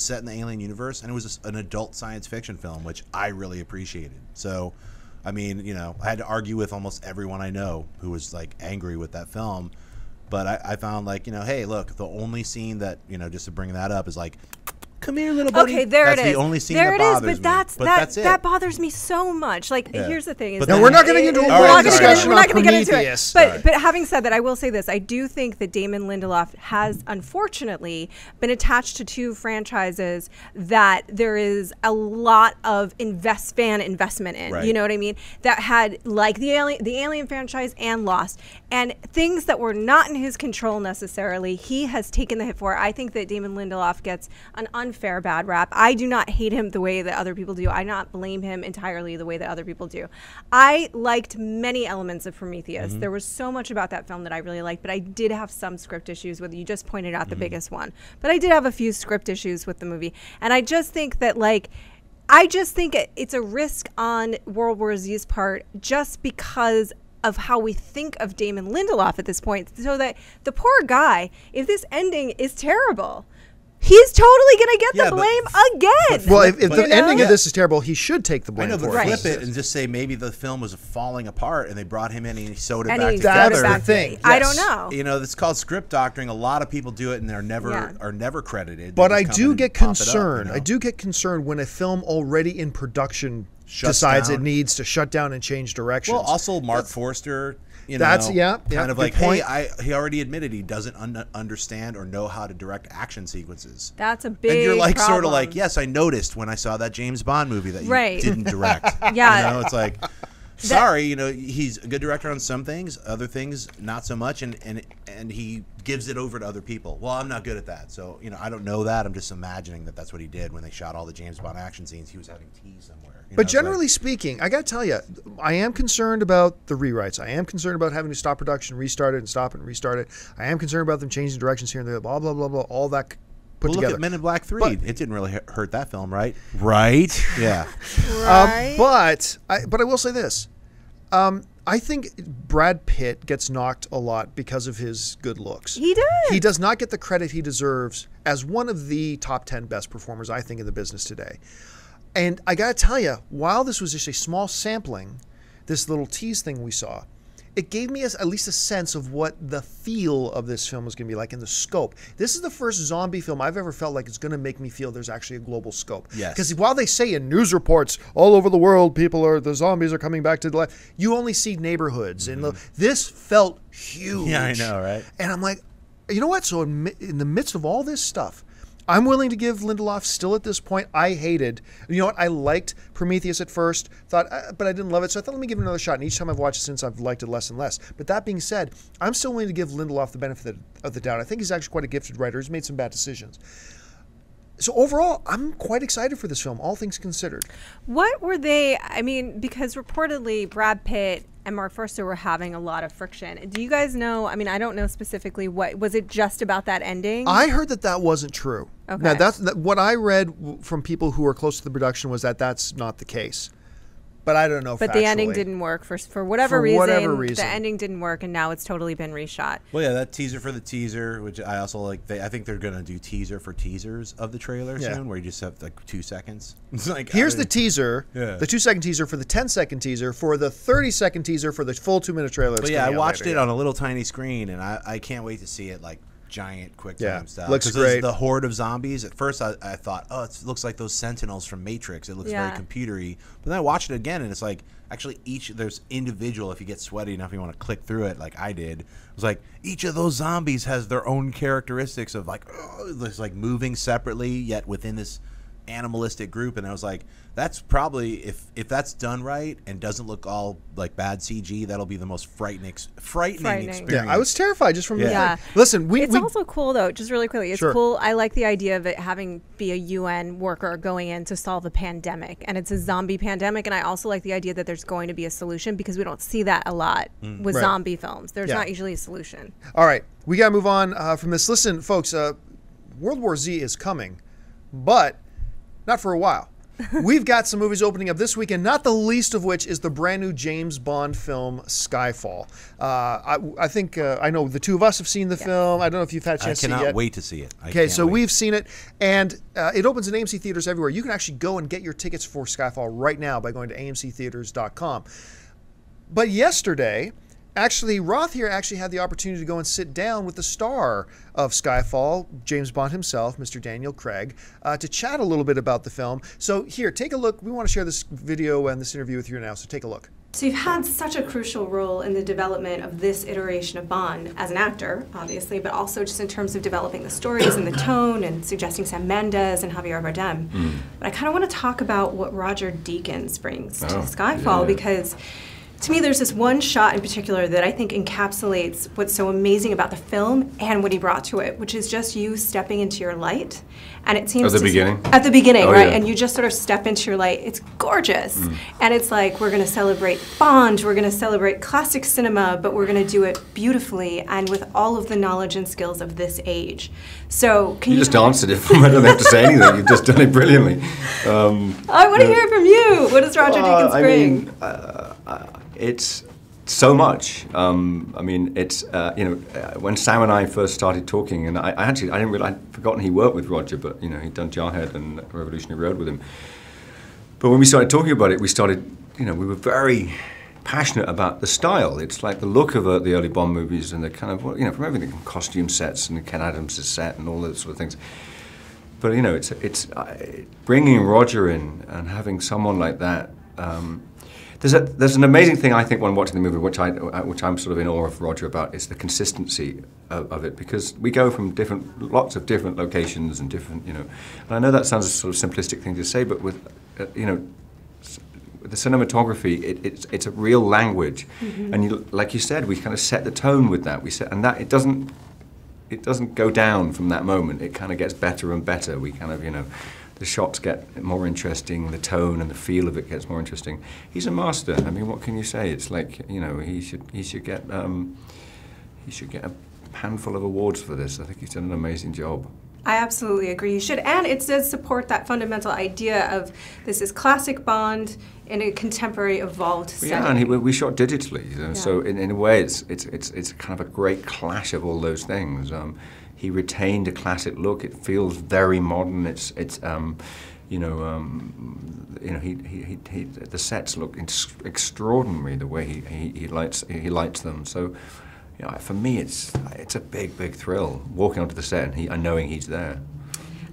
Speaker 4: set in the Alien universe, and it was an adult science fiction film, which I really appreciated. So, I mean, I had to argue with almost everyone I know who was like angry with that film, but I found like, hey, look, the only scene that just to bring that up is like, come here, little buddy.
Speaker 3: Okay, there
Speaker 4: that's
Speaker 3: it is.
Speaker 4: The only scene
Speaker 3: there
Speaker 4: that
Speaker 3: it is,
Speaker 4: bothers
Speaker 3: but
Speaker 4: me.
Speaker 3: that's
Speaker 4: it.
Speaker 3: that bothers me so much. Like, here's the thing: is
Speaker 2: no, we're not going to get into a long discussion on Prometheus.
Speaker 3: But having said that, I will say this: I do think that Damon Lindelof has, unfortunately, been attached to two franchises that there is a lot of fan investment in.
Speaker 4: Right.
Speaker 3: You know what I mean? That had like the Alien franchise and Lost, and things that were not in his control necessarily. He has taken the hit for. I think that Damon Lindelof gets an unfair bad rap. I do not hate him the way that other people do. I not blame him entirely the way that other people do. I liked many elements of Prometheus. There was so much about that film that I really liked, but I did have some script issues with. You just pointed out the biggest one, but I did have a few script issues with the movie, and I just think that it's a risk on World War Z's part just because of how we think of Damon Lindelof at this point, so that the poor guy, if this ending is terrible, he's totally going to get the blame again.
Speaker 2: Well, if the ending of this is terrible, he should take the blame.
Speaker 4: I know, but
Speaker 2: for it.
Speaker 4: flip it and just say maybe the film was falling apart and they brought him in and he sewed it
Speaker 3: And
Speaker 4: back
Speaker 3: he
Speaker 4: together.
Speaker 2: That's the thing.
Speaker 3: I don't know.
Speaker 4: It's called script doctoring. A lot of people do it and they're never credited.
Speaker 2: But
Speaker 4: They
Speaker 2: I
Speaker 4: just
Speaker 2: do
Speaker 4: come in
Speaker 2: get
Speaker 4: and pop it up,
Speaker 2: concerned. I do get concerned when a film already in production
Speaker 4: Shuts
Speaker 2: decides
Speaker 4: down.
Speaker 2: it needs to shut down and change directions.
Speaker 4: Well, also Mark Forster.
Speaker 2: That's
Speaker 4: kind of like,
Speaker 2: good point.
Speaker 4: hey, he already admitted he doesn't understand or know how to direct action sequences.
Speaker 3: That's a big
Speaker 4: And you're like
Speaker 3: problem.
Speaker 4: sort of like, yes, I noticed when I saw that James Bond movie that you didn't direct.
Speaker 3: Yeah.
Speaker 4: It's like, sorry, he's a good director on some things, other things not so much, and he gives it over to other people. Well, I'm not good at that, so I don't know that. I'm just imagining that that's what he did when they shot all the James Bond action scenes. He was having tea somewhere.
Speaker 2: But generally speaking, I got to tell you, I am concerned about the rewrites. I am concerned about having to stop production, restart it, and stop it and restart it. I am concerned about them changing directions here and there, blah, blah, blah, blah, all that put together.
Speaker 4: Look at Men in Black 3. It didn't really hurt that film, right? Right? Yeah.
Speaker 3: Right.
Speaker 2: But I will say this. I think Brad Pitt gets knocked a lot because of his good looks.
Speaker 3: He does.
Speaker 2: He does not get the credit he deserves as one of the top 10 best performers, I think, in the business today. And I got to tell you, while this was just a small sampling, this little tease thing we saw, it gave me at least a sense of what the feel of this film was going to be like in the scope. This is the first zombie film I've ever felt like it's going to make me feel there's actually a global scope.
Speaker 4: Yes.
Speaker 2: Because while they say in news reports all over the world, the zombies are coming back to the life, you only see neighborhoods. And this felt huge.
Speaker 4: Yeah, I know, right?
Speaker 2: And I'm like, you know what? So in the midst of all this stuff, I'm willing to give Lindelof still at this point. I hated, you know what? I liked Prometheus at first, but I didn't love it. So I thought, let me give it another shot. And each time I've watched it since, I've liked it less and less. But that being said, I'm still willing to give Lindelof the benefit of the doubt. I think he's actually quite a gifted writer. He's made some bad decisions. So overall, I'm quite excited for this film, all things considered.
Speaker 3: What were they, I mean, because reportedly Brad Pitt and Mark Forster were having a lot of friction. Do you guys know, I mean, I don't know specifically what, was it just about that ending?
Speaker 2: I heard that wasn't true.
Speaker 3: Okay.
Speaker 2: Now, what I read from people who are close to the production was that that's not the case. But I don't know.
Speaker 3: But the ending didn't work for whatever reason. The ending didn't work, and now it's totally been reshot.
Speaker 4: Well, yeah, that teaser for the teaser, which I also like. I think they're gonna do teaser for teasers of the trailer soon, where you just have like 2 seconds. It's like
Speaker 2: here's the teaser, the 2-second teaser for the 10-second teaser for the 30-second teaser for the full 2-minute trailer.
Speaker 4: But yeah, I watched it on a little tiny screen, and I can't wait to see it like giant quick time stuff.
Speaker 2: Looks great.
Speaker 4: The horde of zombies. At first, I thought, oh, it looks like those Sentinels from Matrix. It looks very computery. But then I watched it again, and it's like actually there's individual. If you get sweaty enough, you want to click through it, like I did. It was like each of those zombies has their own characteristics of like, it's like moving separately yet within this animalistic group, and I was like, that's probably if that's done right and doesn't look all like bad CG, that'll be the most frightening experience.
Speaker 2: Yeah, I was terrified just from the listen.
Speaker 3: It's also cool though. Just really quickly, it's cool. I like the idea of it having be a UN worker going in to solve a pandemic, and it's a zombie pandemic. And I also like the idea that there's going to be a solution because we don't see that a lot with zombie films. There's not usually a solution.
Speaker 2: All right, we got to move on from this. Listen, folks, World War Z is coming, but not for a while. We've got some movies opening up this weekend, not the least of which is the brand new James Bond film, Skyfall. I think, I know the two of us have seen the film. I don't know if you've had a chance to see it yet.
Speaker 4: I cannot wait to see it.
Speaker 2: Okay, so we've seen it, and it opens in AMC Theatres everywhere. You can actually go and get your tickets for Skyfall right now by going to AMCtheatres.com. But yesterday, actually, Roth here actually had the opportunity to go and sit down with the star of Skyfall, James Bond himself, Mr. Daniel Craig, to chat a little bit about the film. So here, take a look. We want to share this video and this interview with you now, so take a look.
Speaker 7: So you've had such a crucial role in the development of this iteration of Bond as an actor, obviously, but also just in terms of developing the stories and the tone and suggesting Sam Mendes and Javier Bardem. But I kind of want to talk about what Roger Deakins brings to Skyfall because to me, there's this one shot in particular that I think encapsulates what's so amazing about the film and what he brought to it, which is just you stepping into your light. And it seems
Speaker 8: at the beginning?
Speaker 7: At the beginning, right?
Speaker 8: Yeah.
Speaker 7: And you just sort of step into your light. It's gorgeous. And it's like, we're going to celebrate Bond, we're going to celebrate classic cinema, but we're going to do it beautifully and with all of the knowledge and skills of this age. So can you
Speaker 8: just answered it. I don't have to say anything. You've just done it brilliantly.
Speaker 7: I want to hear it from you. What does Roger Deakins bring?
Speaker 8: I mean, it's so much. I mean, it's when Sam and I first started talking, and I didn't realize, I'd forgotten he worked with Roger, but he'd done Jarhead and Revolutionary Road with him. But when we started talking about it, we were very passionate about the style. It's like the look of the early Bond movies and the kind of from everything from costume sets and Ken Adams' set and all those sort of things. But it's bringing Roger in and having someone like that. There's an amazing thing I think when watching the movie, which I'm sort of in awe of Roger about, is the consistency of it, because we go from lots of different locations and different, and I know that sounds a sort of simplistic thing to say, but with the cinematography, it's a real language, and like you said, we kind of set the tone with that. And that it doesn't go down from that moment. It kind of gets better and better. We kind of the shots get more interesting, the tone and the feel of it gets more interesting. He's a master. I mean, what can you say? It's like he should get a handful of awards for this. I think he's done an amazing job.
Speaker 7: I absolutely agree. You should, and it does support that fundamental idea of this is classic Bond in a contemporary, evolved setting.
Speaker 8: Yeah, and we shot digitally, so in a way, it's kind of a great clash of all those things. He retained a classic look. It feels very modern. The sets look extraordinary the way he lights them. So, for me, it's a big thrill walking onto the set and knowing he's there.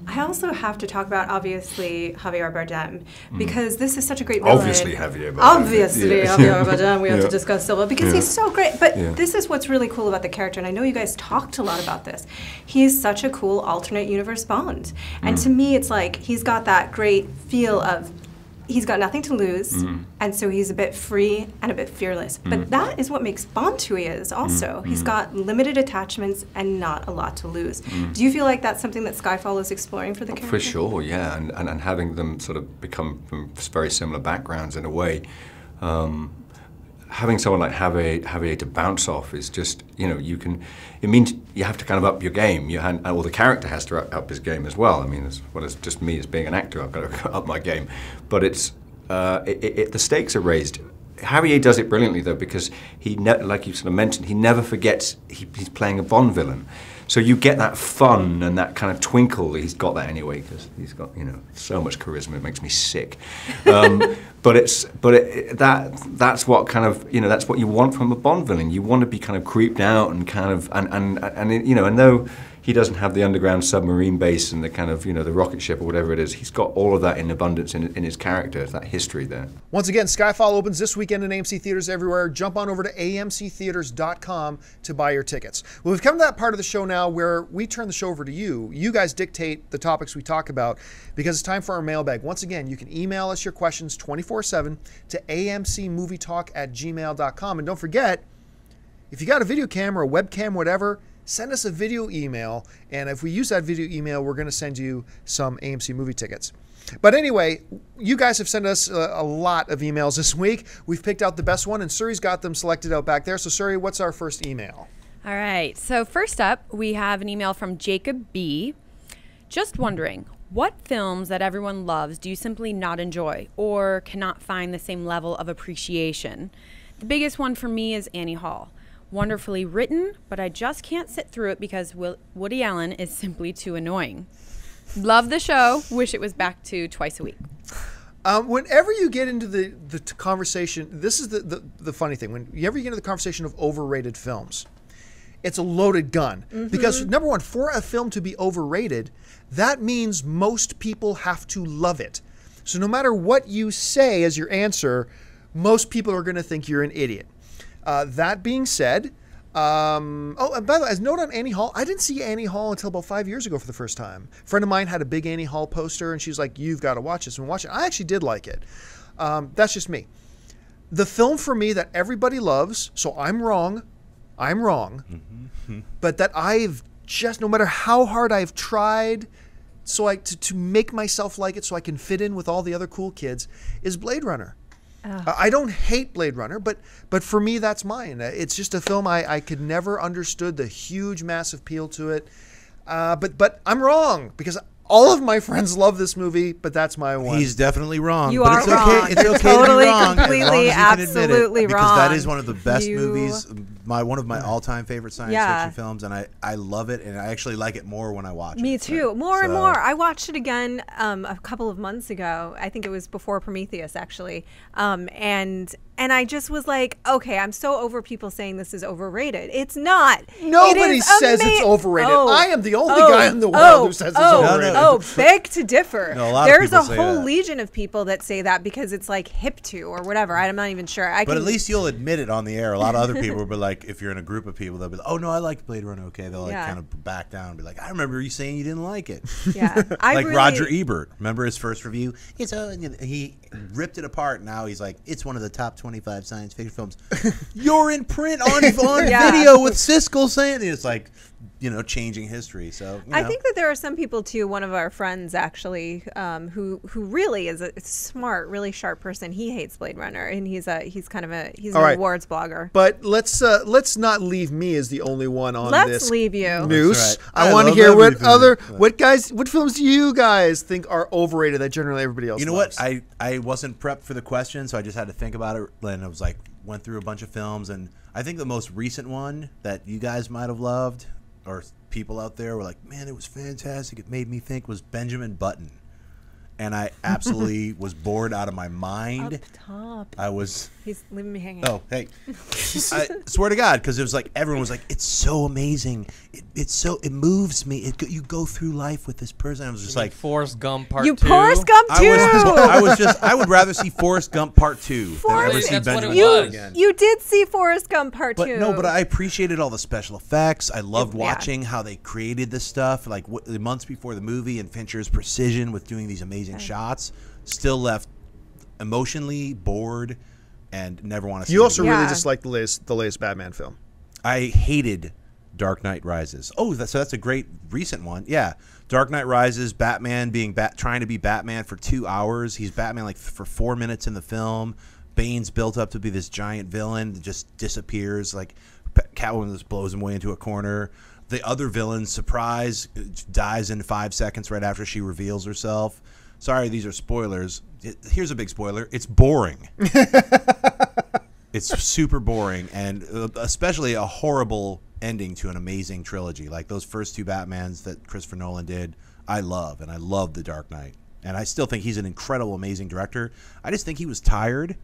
Speaker 7: I also have to talk about, obviously, Javier Bardem, because this is such a great villain.
Speaker 8: Obviously Javier Bardem.
Speaker 7: Obviously Javier Bardem, we have to discuss Silva, because he's so great. But
Speaker 8: Yeah.
Speaker 7: this is what's really cool about the character, and I know you guys talked a lot about this. He's such a cool alternate universe Bond. And to me, it's like he's got that great feel of he's got nothing to lose, and so he's a bit free and a bit fearless. But that is what makes Bond who he is also. He's got limited attachments and not a lot to lose. Do you feel like that's something that Skyfall is exploring for the character?
Speaker 8: For sure, yeah, and having them sort of become from very similar backgrounds in a way. Having someone like Javier to bounce off is just, it means you have to kind of up your game. Or the character has to up his game as well. I mean, as well as just me as being an actor, I've got to up my game. But it's, the stakes are raised. Javier does it brilliantly, though, because like you sort of mentioned, he never forgets he's playing a Bond villain. So you get that fun and that kind of twinkle. He's got that anyway because he's got so much charisma. It makes me sick. That's what kind of that's what you want from a Bond villain. You want to be kind of creeped out and kind of and though he doesn't have the underground submarine base and the kind of the rocket ship or whatever it is, he's got all of that in abundance in his character. That history there.
Speaker 2: Once again, Skyfall opens this weekend in AMC Theatres everywhere. Jump on over to AMCtheatres.com to buy your tickets. Well, we've come to that part of the show now where we turn the show over to you. You guys dictate the topics we talk about because it's time for our mailbag. Once again, you can email us your questions 24/7 to AMCMovieTalk@gmail.com. And don't forget, if you got a video camera, a webcam, whatever, send us a video email, and if we use that video email, we're going to send you some AMC movie tickets. But anyway, you guys have sent us a lot of emails this week. We've picked out the best one, and Suri's got them selected out back there. So Suri, what's our first email?
Speaker 1: All right, so first up, we have an email from Jacob B. Just wondering, what films that everyone loves do you simply not enjoy or cannot find the same level of appreciation? The biggest one for me is Annie Hall. Wonderfully written, but I just can't sit through it because Woody Allen is simply too annoying. Love the show. Wish it was back to twice a week.
Speaker 2: Whenever you get into the conversation, this is the funny thing. Whenever you get into the conversation of overrated films, it's a loaded gun. Because number one, for a film to be overrated, that means most people have to love it. So no matter what you say as your answer, most people are going to think you're an idiot. That being said, and by the way, as a note on Annie Hall, I didn't see Annie Hall until about 5 years ago for the first time. A friend of mine had a big Annie Hall poster, and she's like, "You've got to watch this," and watch it. I actually did like it. That's just me. The film for me that everybody loves, so I'm wrong, but that I've just, no matter how hard I've tried to make myself like it so I can fit in with all the other cool kids, is Blade Runner. I don't hate Blade Runner, but for me, that's mine. It's just a film I could never understood the huge, massive appeal to it. But I'm wrong because all of my friends love this movie, but that's my one.
Speaker 4: He's definitely wrong.
Speaker 3: You
Speaker 4: but
Speaker 3: are
Speaker 4: it's
Speaker 3: wrong.
Speaker 4: Okay. It's
Speaker 3: You're
Speaker 4: okay
Speaker 3: totally,
Speaker 4: to be wrong.
Speaker 3: completely,
Speaker 4: as long as you can admit
Speaker 3: absolutely
Speaker 4: it, because
Speaker 3: wrong.
Speaker 4: that is one of the best
Speaker 3: You-
Speaker 4: movies, one of my all-time favorite science fiction films, and I love it, and I actually like it more when I watch it.
Speaker 3: Me too. More and more. I watched it again a couple of months ago. I think it was before Prometheus, actually. And I just was like, okay, I'm so over people saying this is overrated. It's not.
Speaker 2: Nobody says it's overrated. I am the only guy in the world who says it's overrated.
Speaker 3: Beg to differ.
Speaker 4: No, a lot of
Speaker 3: There's
Speaker 4: people
Speaker 3: a
Speaker 4: say
Speaker 3: whole
Speaker 4: that.
Speaker 3: legion of people that say that because it's like hip to or whatever. I'm not even sure.
Speaker 4: But at least you'll admit it on the air. A lot of other people will be like, if you're in a group of people, they'll be like, oh, no, I like Blade Runner. Okay. They'll kind of back down and be like, I remember you saying you didn't like it.
Speaker 3: Yeah.
Speaker 4: Like Roger Ebert. Remember his first review? He ripped it apart. Now he's like, it's one of the top 25 science fiction films. You're in print on video with Siskel saying it. It's like, changing history. So
Speaker 3: I think that there are some people too. One of our friends actually, who really is a smart, really sharp person. He hates Blade Runner, and he's an awards blogger.
Speaker 2: But let's not leave me as the only one on this.
Speaker 3: Let's leave you.
Speaker 2: Noose.
Speaker 4: Right.
Speaker 2: I want to hear what films do you guys think are overrated that generally everybody else loves?
Speaker 4: What? I wasn't prepped for the question, so I just had to think about it, and I was like, went through a bunch of films, and I think the most recent one that you guys might have loved, or people out there were like, man, it was fantastic, it made me think, was Benjamin Button. and I absolutely was bored out of my mind.
Speaker 3: Up top.
Speaker 4: I was.
Speaker 3: He's leaving me hanging.
Speaker 4: Oh, hey. I swear to God, because it was like everyone was like, "It's so amazing. It moves me. You go through life with this person." I was just like,
Speaker 6: Forrest Gump Part 2.
Speaker 3: You Forrest Gump 2.
Speaker 4: I would rather see Forrest Gump Part 2 than ever see
Speaker 6: That's what
Speaker 4: Benjamin
Speaker 6: it
Speaker 4: Button
Speaker 6: was.
Speaker 4: again.
Speaker 3: You did see Forrest Gump Part 2.
Speaker 4: No, but I appreciated all the special effects. I loved
Speaker 3: Yeah.
Speaker 4: watching how they created this stuff. Like the months before the movie, and Fincher's precision with doing these amazing shots. Still left emotionally bored and never want to see
Speaker 2: You
Speaker 4: it
Speaker 2: also
Speaker 4: again.
Speaker 2: really
Speaker 3: Yeah.
Speaker 2: disliked the latest Batman film.
Speaker 4: I hated Dark Knight Rises. Oh, so that's a great recent one. Yeah. Dark Knight Rises, Batman being trying to be Batman for 2 hours. He's Batman like for 4 minutes in the film. Bane's built up to be this giant villain that just disappears. Like Catwoman just blows him away into a corner. The other villain, surprise, dies in 5 seconds right after she reveals herself. Sorry, these are spoilers. Here's a big spoiler. It's boring. It's super boring, and especially a horrible ending to an amazing trilogy. Like those first 2 Batmans that Christopher Nolan did, I love, and I love The Dark Knight. And I still think he's an incredible, amazing director. I just think he was tired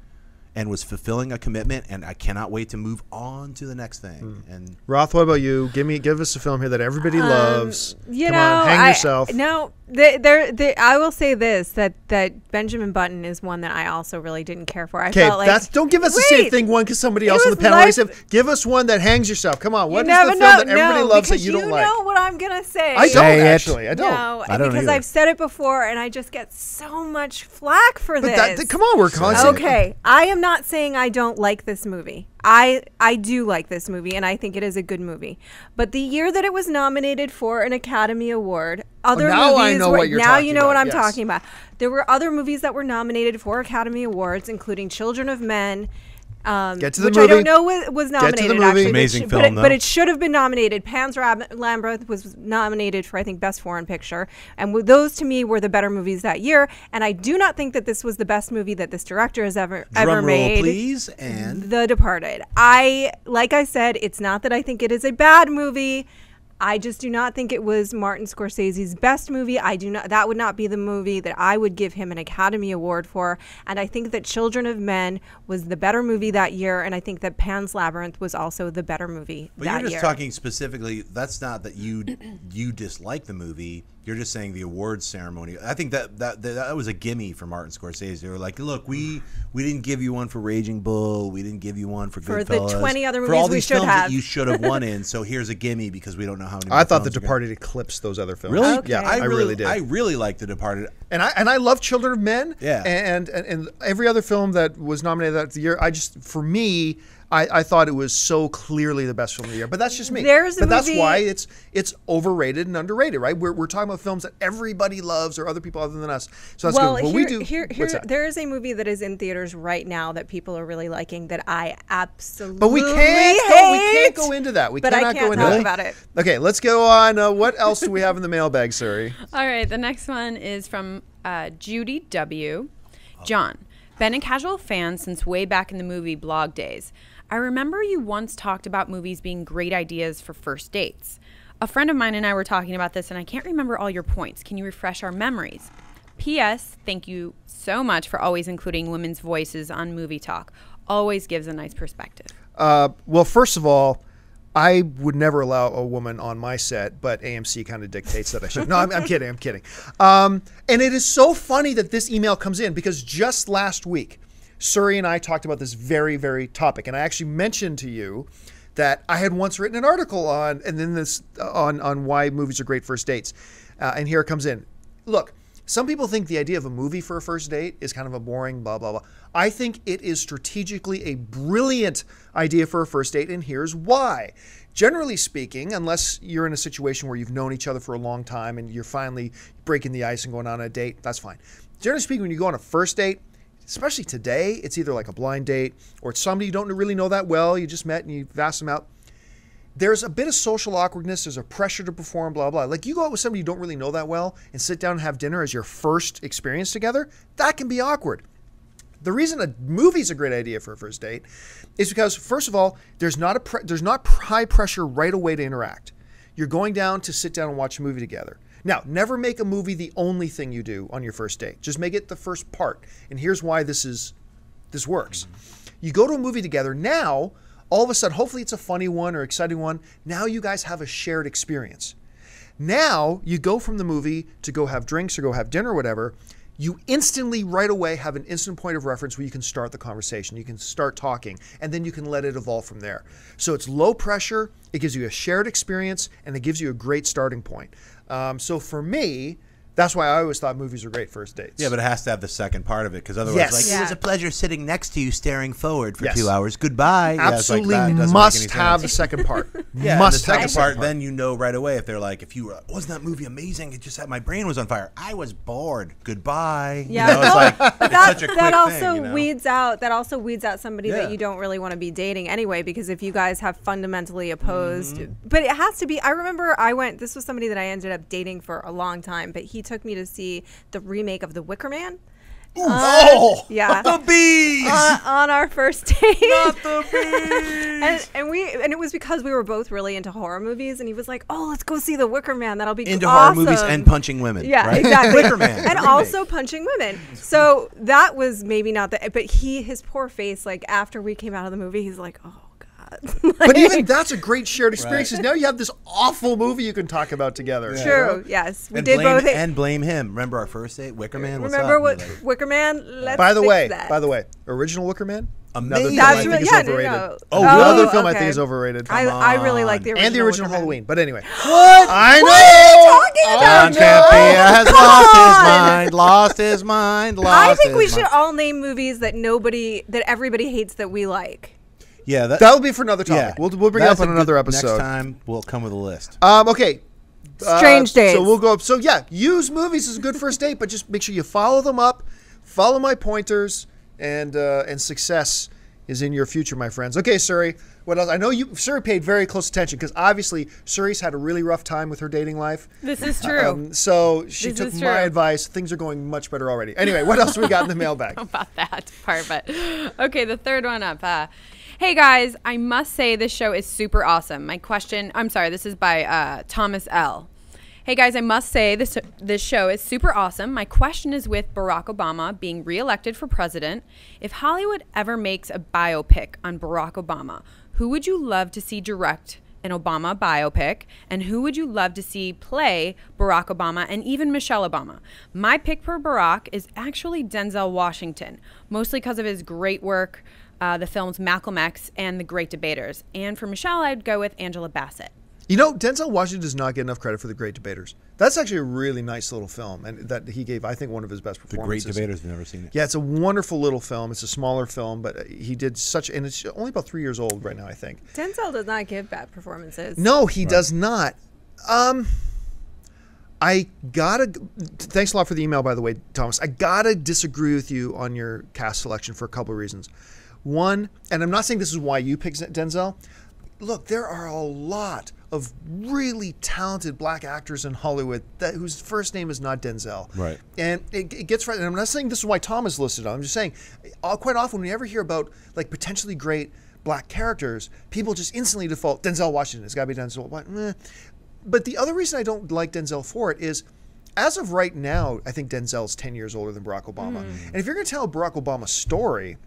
Speaker 4: and was fulfilling a commitment, and I cannot wait to move on to the next thing. And
Speaker 2: Roth, what about you? Give us a film here that everybody loves.
Speaker 3: You
Speaker 2: Come
Speaker 3: know,
Speaker 2: on, hang yourself.
Speaker 3: No, I will say this, that Benjamin Button is one that I also really didn't care for. I
Speaker 2: Okay,
Speaker 3: felt like,
Speaker 2: don't give us the same thing one because somebody
Speaker 3: It
Speaker 2: else on the
Speaker 3: was
Speaker 2: panel
Speaker 3: life-
Speaker 2: said. Give us one that hangs yourself. Come on, what
Speaker 3: you
Speaker 2: is the
Speaker 3: never
Speaker 2: film
Speaker 3: know,
Speaker 2: that everybody
Speaker 3: no,
Speaker 2: loves that
Speaker 3: because
Speaker 2: you don't like?
Speaker 3: You know what I'm gonna say.
Speaker 2: I don't
Speaker 5: Say it.
Speaker 2: actually. I don't.
Speaker 3: No,
Speaker 4: I don't
Speaker 3: because
Speaker 4: either.
Speaker 3: I've said it before, and I just get so much flack for
Speaker 2: But
Speaker 3: this.
Speaker 2: come on, we're constantly.
Speaker 3: Okay, I am not saying I don't like this movie. I do like this movie, and I think it is a good movie. But the year that it was nominated for an Academy Award, other
Speaker 2: now
Speaker 3: movies
Speaker 2: I know
Speaker 3: were,
Speaker 2: what you're
Speaker 3: now
Speaker 2: talking
Speaker 3: you know
Speaker 2: about,
Speaker 3: what I'm
Speaker 2: yes.
Speaker 3: talking about. There were other movies that were nominated for Academy Awards, including Children of Men.
Speaker 2: Get to the
Speaker 3: which
Speaker 2: movie.
Speaker 3: I don't know was nominated.
Speaker 2: movie.
Speaker 3: Actually,
Speaker 4: Amazing
Speaker 3: but
Speaker 4: film, though.
Speaker 3: but it should have been nominated. Pan's Labyrinth was nominated for, I think, Best Foreign Picture, and those to me were the better movies that year. And I do not think that this was the best movie that this director has ever
Speaker 4: drum roll,
Speaker 3: made.
Speaker 4: please, and
Speaker 3: The Departed. Like I said, it's not that I think it is a bad movie. I just do not think it was Martin Scorsese's best movie. That would not be the movie that I would give him an Academy Award for. And I think that Children of Men was the better movie that year. And I think that Pan's Labyrinth was also the better movie
Speaker 4: But
Speaker 3: that
Speaker 4: you're just
Speaker 3: year.
Speaker 4: talking specifically. That's not that you dislike the movie. You're just saying the awards ceremony. I think that was a gimme for Martin Scorsese. They were like, "Look, we didn't give you one for Raging Bull. We didn't give you one for
Speaker 3: For
Speaker 4: Goodfellas.
Speaker 3: the 20 other
Speaker 4: for all
Speaker 3: movies we
Speaker 4: these
Speaker 3: should
Speaker 4: films
Speaker 3: have."
Speaker 4: that you should have won in. So here's a gimme because we don't know how many."
Speaker 2: I thought The
Speaker 4: films you're gonna-"
Speaker 2: Departed eclipsed those other films.
Speaker 4: Really?
Speaker 3: Okay.
Speaker 2: Yeah, I really did.
Speaker 4: I really liked The Departed.
Speaker 2: And I love Children of Men.
Speaker 4: Yeah.
Speaker 2: And every other film that was nominated that year, for me, I thought it was so clearly the best film of the year. But that's just me.
Speaker 3: There's a
Speaker 2: but that's
Speaker 3: movie-
Speaker 2: why it's overrated and underrated, right? We're talking about films that everybody loves or other people other than us. So that's
Speaker 3: Well,
Speaker 2: good.
Speaker 3: here,
Speaker 2: What's that?
Speaker 3: there is a movie that is in theaters right now that people are really liking that I absolutely
Speaker 2: But we can't
Speaker 3: hate.
Speaker 2: go into that. We
Speaker 3: But I
Speaker 2: cannot
Speaker 3: can't
Speaker 2: go into
Speaker 3: talk
Speaker 2: that.
Speaker 3: about it.
Speaker 2: Okay, let's go on. What else do we have in the mailbag, Suri?
Speaker 1: All right, the next one is from Judy W. John, been a casual fan since way back in the movie blog days. I remember you once talked about movies being great ideas for first dates. A friend of mine and I were talking about this, and I can't remember all your points. Can you refresh our memories? P.S. Thank you so much for always including women's voices on Movie Talk. Always gives a nice perspective.
Speaker 2: Well, first of all, I would never allow a woman on my set, but AMC kind of dictates that I should. No, I'm kidding. I'm kidding. And it is so funny that this email comes in because just last week, Suri and I talked about this very, very topic. And I actually mentioned to you that I had once written an article on, and then this on why movies are great first dates. And here it comes in. Look, some people think the idea of a movie for a first date is kind of a boring blah, blah, blah. I think it is strategically a brilliant idea for a first date, and here's why. Generally speaking, unless you're in a situation where you've known each other for a long time and you're finally breaking the ice and going on a date, that's fine. Generally speaking, when you go on a first date, especially today, it's either like a blind date or it's somebody you don't really know that well, you just met and you've asked them out. There's a bit of social awkwardness. There's a pressure to perform, blah, blah. Like you go out with somebody you don't really know that well and sit down and have dinner as your first experience together, that can be awkward. The reason a movie's a great idea for a first date is because, first of all, there's not high pressure right away to interact. You're going down to sit down and watch a movie together. Now, never make a movie the only thing you do on your first date. Just make it the first part. And here's why this works. You go to a movie together. Now, all of a sudden, hopefully it's a funny one or exciting one. Now you guys have a shared experience. Now you go from the movie to go have drinks or go have dinner or whatever. You instantly, right away, have an instant point of reference where you can start the conversation. You can start talking, and then you can let it evolve from there. So it's low pressure, it gives you a shared experience, and it gives you a great starting point. So for me, that's why I always thought movies were great first dates.
Speaker 4: Yeah, but it has to have the second part of it, because otherwise, like,
Speaker 5: It was a pleasure sitting next to you, staring forward for 2 hours.
Speaker 2: Absolutely
Speaker 5: Goodbye.
Speaker 4: Yeah, it's like that. It doesn't
Speaker 2: must
Speaker 4: make any
Speaker 2: have
Speaker 4: sense.
Speaker 2: the second part.
Speaker 4: Yeah,
Speaker 2: Must
Speaker 4: the
Speaker 2: have
Speaker 4: second
Speaker 2: the second
Speaker 4: part, then you know right away if they're like, if you wasn't that movie amazing? It just had my brain was on fire. I was bored. Goodbye.
Speaker 3: Yeah,
Speaker 4: you know, it's like
Speaker 3: but
Speaker 4: it's
Speaker 3: that,
Speaker 4: such a quick
Speaker 3: that also
Speaker 4: thing, you know?
Speaker 3: weeds out. That also weeds out somebody
Speaker 4: Yeah.
Speaker 3: that you don't really want to be dating anyway. Because if you guys have fundamentally opposed,
Speaker 4: Mm-hmm.
Speaker 3: but it has to be. I remember I went. This was somebody that I ended up dating for a long time, but he took me to see the remake of The Wicker Man. Yeah.
Speaker 4: The bees.
Speaker 3: On our first date.
Speaker 4: Not the bees.
Speaker 3: and it was because we were both really into horror movies, and he was like, "Oh, let's go see The Wicker Man. That'll be
Speaker 4: Into
Speaker 3: awesome."
Speaker 4: horror movies and punching women.
Speaker 3: Yeah,
Speaker 4: right?
Speaker 3: exactly.
Speaker 4: Wicker Man.
Speaker 3: And
Speaker 4: remake.
Speaker 3: also punching women. So that was maybe not the, but his poor face, like after we came out of the movie, he's like, "Oh God."
Speaker 2: But even that's a great shared experience. Because now you have this awful movie you can talk about together.
Speaker 3: True. Yes, we
Speaker 4: And
Speaker 3: did
Speaker 4: blame,
Speaker 3: both.
Speaker 4: and blame him. Remember our first date, Wicker Man? What's
Speaker 3: Remember
Speaker 4: up?
Speaker 3: what
Speaker 4: You're like,
Speaker 3: Wicker Man? Let's
Speaker 2: By the
Speaker 3: fix that.
Speaker 2: way, original Wicker Man. Another
Speaker 4: Amazing.
Speaker 2: film I
Speaker 3: That's
Speaker 2: think
Speaker 3: really,
Speaker 2: is
Speaker 3: yeah,
Speaker 2: overrated.
Speaker 3: no.
Speaker 4: Oh,
Speaker 2: Another film I
Speaker 3: okay.
Speaker 2: think is overrated.
Speaker 3: I really like the original
Speaker 2: And the original
Speaker 3: Wicker Man.
Speaker 2: Halloween. But anyway.
Speaker 3: What?
Speaker 2: I know.
Speaker 3: What are you talking about?
Speaker 4: John Campea has
Speaker 3: Come
Speaker 4: lost his
Speaker 3: on.
Speaker 4: mind. Lost his mind. Lost
Speaker 3: I think we
Speaker 4: his
Speaker 3: should
Speaker 4: mind.
Speaker 3: all name movies that everybody hates that we like.
Speaker 4: Yeah,
Speaker 2: That'll be for another topic.
Speaker 4: yeah.
Speaker 2: We'll bring it
Speaker 4: That's
Speaker 2: up on
Speaker 4: a good-
Speaker 2: another episode.
Speaker 4: Next time we'll come with a list.
Speaker 2: Okay.
Speaker 3: Strange Days.
Speaker 2: So we'll go up. So yeah, use movies as a good first date, but just make sure you follow them up, follow my pointers, and success is in your future, my friends. Okay, Suri. What else? I know Suri paid very close attention because obviously Suri's had a really rough time with her dating life.
Speaker 1: This is true.
Speaker 2: So she
Speaker 1: This
Speaker 2: took
Speaker 1: is
Speaker 2: my
Speaker 1: true.
Speaker 2: advice. Things are going much better already. Anyway, what else we got in the mailbag?
Speaker 1: About that part, but okay, the third one up. Hey guys, I must say this show is super awesome. This is by Thomas L. Hey guys, I must say this show is super awesome. My question is, with Barack Obama being reelected for president, if Hollywood ever makes a biopic on Barack Obama, who would you love to see direct an Obama biopic, and who would you love to see play Barack Obama and even Michelle Obama? My pick for Barack is actually Denzel Washington, mostly because of his great work, the films Malcolm X and The Great Debaters. And for Michelle, I'd go with Angela Bassett.
Speaker 2: You know, Denzel Washington does not get enough credit for The Great Debaters. That's actually a really nice little film, and that he gave, I think, one of his best
Speaker 4: The Great
Speaker 2: performances.
Speaker 4: Debaters, I've never seen it.
Speaker 2: Yeah, it's a wonderful little film. It's a smaller film, but he did and it's only about 3 years old right now, I think.
Speaker 3: Denzel does not give bad performances.
Speaker 2: No, he does not. Thanks a lot for the email, by the way, Thomas. I gotta disagree with you on your cast selection for a couple of reasons. One, and I'm not saying this is why you picked Denzel. Look, there are a lot of really talented black actors in Hollywood whose first name is not Denzel. Right. And it gets right. And I'm not saying this is why Tom is listed on. I'm just saying, quite often when you ever hear about like potentially great black characters, people just instantly default Denzel Washington. It's got to be Denzel. But the other reason I don't like Denzel for it is, as of right now, I think Denzel's 10 years older than Barack Obama. And if you're going to tell Barack Obama's story,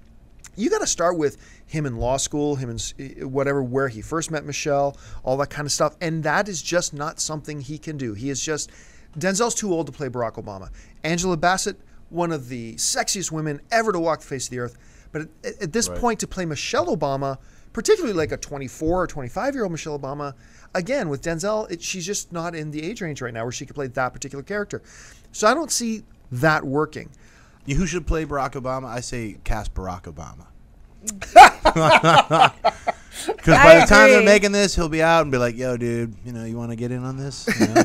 Speaker 2: you got to start with him in law school, him in whatever, where he first met Michelle, all that kind of stuff. And that is just not something he can do. Denzel's too old to play Barack Obama. Angela Bassett, one of the sexiest women ever to walk the face of the earth. But at this point, to play Michelle Obama, particularly like a 24 or 25-year-old Michelle Obama, again, with Denzel, she's just not in the age range right now where she could play that particular character. So I don't see that working.
Speaker 4: Who should play Barack Obama? I say cast Barack Obama. Because by the time they're making this, he'll be out and be like, "Yo, dude, you want to get in on this?" You know?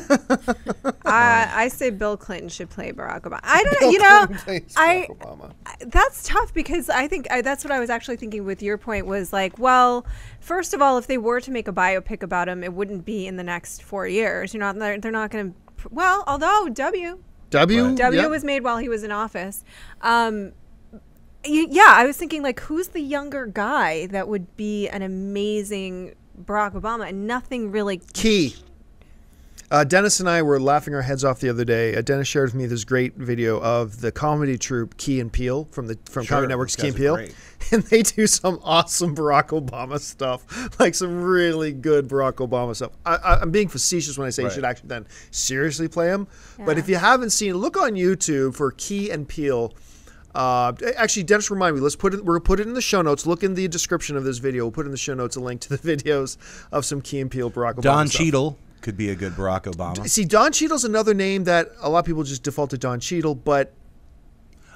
Speaker 3: I say Bill Clinton should play Barack Obama. I don't know. That's tough because I think that's what I was actually thinking with your point was like, well, first of all, if they were to make a biopic about him, it wouldn't be in the next 4 years. They're not going to. Well, although W was made while he was in office. I was thinking like, who's the younger guy that would be an amazing Barack Obama, and nothing really.
Speaker 2: Key. Dennis and I were laughing our heads off the other day. Dennis shared with me this great video of the comedy troupe Key and Peele from Comedy Network's Key and Peele. And they do some awesome Barack Obama stuff, like some really good Barack Obama stuff. I'm being facetious when I say you should actually then seriously play him. Yeah. But if you haven't seen it, look on YouTube for Key and Peele. Actually, Dennis, remind me. We're gonna put it in the show notes. Look in the description of this video. We'll put in the show notes a link to the videos of some Key and Peele Barack Obama
Speaker 4: Don
Speaker 2: stuff.
Speaker 4: Cheadle could be a good Barack Obama.
Speaker 2: See, Don Cheadle's another name that a lot of people just default to Don Cheadle, but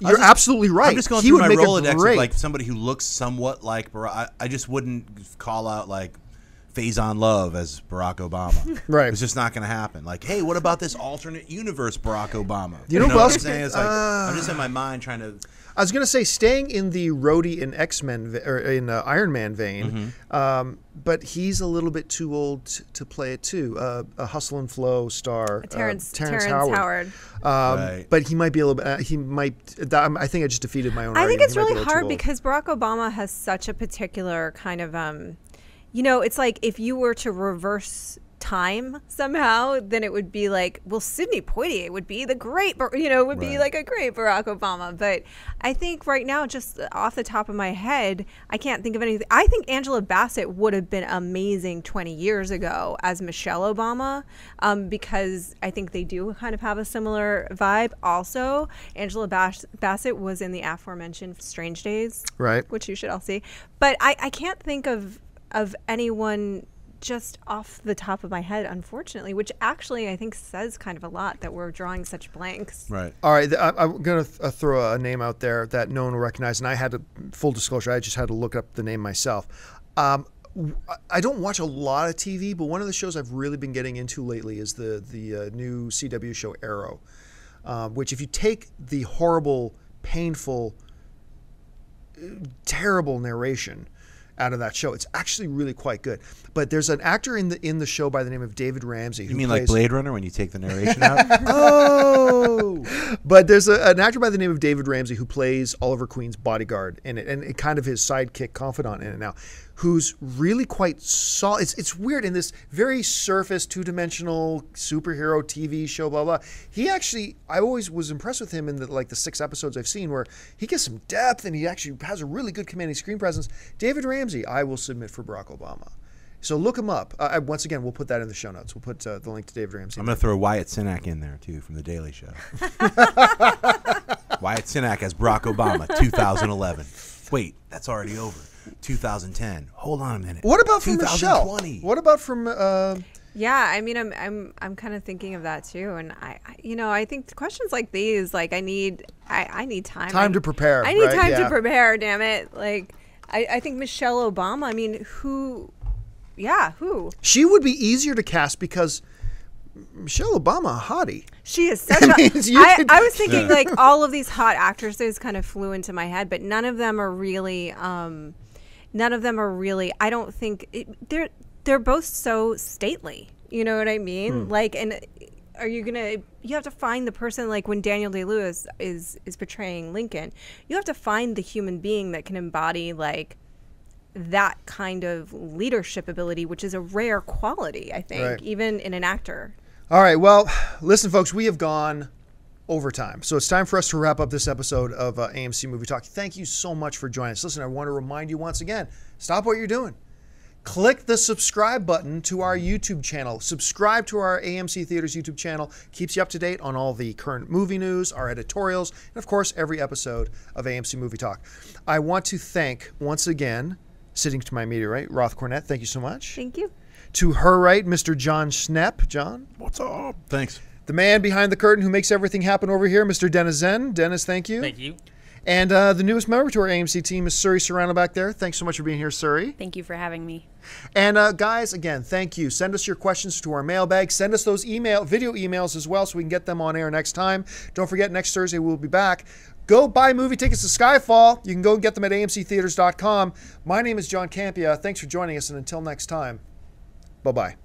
Speaker 2: you're absolutely right.
Speaker 4: I'm just going through my Rolodex of like somebody who looks somewhat like Barack. I just wouldn't call out like Faison Love as Barack Obama.
Speaker 2: Right.
Speaker 4: It's just not going to happen. Like, hey, what about this alternate universe Barack Obama?
Speaker 2: You know what else?
Speaker 4: I'm saying? It's like, I'm just in my mind trying to...
Speaker 2: I was going to say, staying in the Rhodey in X-Men or in Iron Man vein, but he's a little bit too old to play it too. A Hustle and Flow star,
Speaker 3: Terrence
Speaker 2: Howard.
Speaker 3: Howard.
Speaker 2: But he might be a little bit. He might. I think I just defeated my own.
Speaker 3: I think
Speaker 2: argument.
Speaker 3: it's really hard because Barack Obama has such a particular kind of, you know, it's like if you were to reverse time somehow, then it would be like, well, Sidney Poitier would be the great, you know, would be like a great Barack Obama. But I think right now, just off the top of my head, I can't think of anything. I think Angela Bassett would have been amazing 20 years ago as Michelle Obama, because I think they do kind of have a similar vibe. Also, Angela Bassett was in the aforementioned Strange Days,
Speaker 2: right,
Speaker 3: which you should all see. But I can't think of anyone just off the top of my head, unfortunately, which actually I think says kind of a lot that we're drawing such blanks.
Speaker 4: Right.
Speaker 2: All right. I'm going to throw a name out there that no one will recognize. And I had to, full disclosure, I just had to look up the name myself. I don't watch a lot of TV, but one of the shows I've really been getting into lately is the new CW show Arrow, which if you take the horrible, painful, terrible narration out of that show, it's actually really quite good. But there's an actor in the show by the name of David Ramsey.
Speaker 4: You mean like Blade Runner when you take the narration out?
Speaker 2: Oh! But there's an actor by the name of David Ramsey who plays Oliver Queen's bodyguard in it, and kind of his sidekick confidant in it now, who's really quite solid. It's weird in this very surface, two-dimensional superhero TV show, blah, blah. He actually, I always was impressed with him in the 6 episodes I've seen where he gets some depth and he actually has a really good commanding screen presence. David Ramsey, I will submit for Barack Obama. So look him up. Once again, we'll put that in the show notes. We'll put the link to David Ramsey.
Speaker 4: I'm going to throw Wyatt Cenac in there, too, from The Daily Show. Wyatt Cenac as Barack Obama, 2011. Wait, that's already over. 2010. Hold on a minute.
Speaker 2: What about from
Speaker 4: 2020?
Speaker 2: Michelle? What about from...
Speaker 3: Yeah, I mean, I'm kind of thinking of that, too. And, I think questions like these, like, I need time.
Speaker 2: Time to prepare.
Speaker 3: I need time to prepare, damn it. Like, I think Michelle Obama, I mean, who... Yeah, who?
Speaker 2: She would be easier to cast because Michelle Obama, a hottie.
Speaker 3: She is such I was thinking like all of these hot actresses kind of flew into my head, but none of them are really, I don't think, they're both so stately. You know what I mean? Like, and are you have to find the person, like when Daniel Day-Lewis is portraying Lincoln, you have to find the human being that can embody like that kind of leadership ability, which is a rare quality, I think, even in an actor.
Speaker 2: All right. Well, listen, folks, we have gone over time. So it's time for us to wrap up this episode of AMC Movie Talk. Thank you so much for joining us. Listen, I want to remind you once again, stop what you're doing. Click the subscribe button to our YouTube channel. Subscribe to our AMC Theatres YouTube channel. Keeps you up to date on all the current movie news, our editorials, and of course, every episode of AMC Movie Talk. I want to thank, once again, sitting to my immediate right, Roth Cornett. Thank you so much.
Speaker 3: Thank you.
Speaker 2: To her right, Mr. John Schnepp. John?
Speaker 4: What's up? Thanks.
Speaker 2: The man behind the curtain who makes everything happen over here, Mr. Dennis Zen. Dennis, thank you.
Speaker 6: Thank you.
Speaker 2: And the newest member to our AMC team is Suri Serrano back there. Thanks so much for being here, Suri.
Speaker 1: Thank you for having me.
Speaker 2: And guys, again, thank you. Send us your questions to our mailbag. Send us those video emails as well so we can get them on air next time. Don't forget, next Thursday we'll be back. Go buy movie tickets to Skyfall. You can go get them at amctheaters.com. My name is John Campia. Thanks for joining us, and until next time, bye-bye.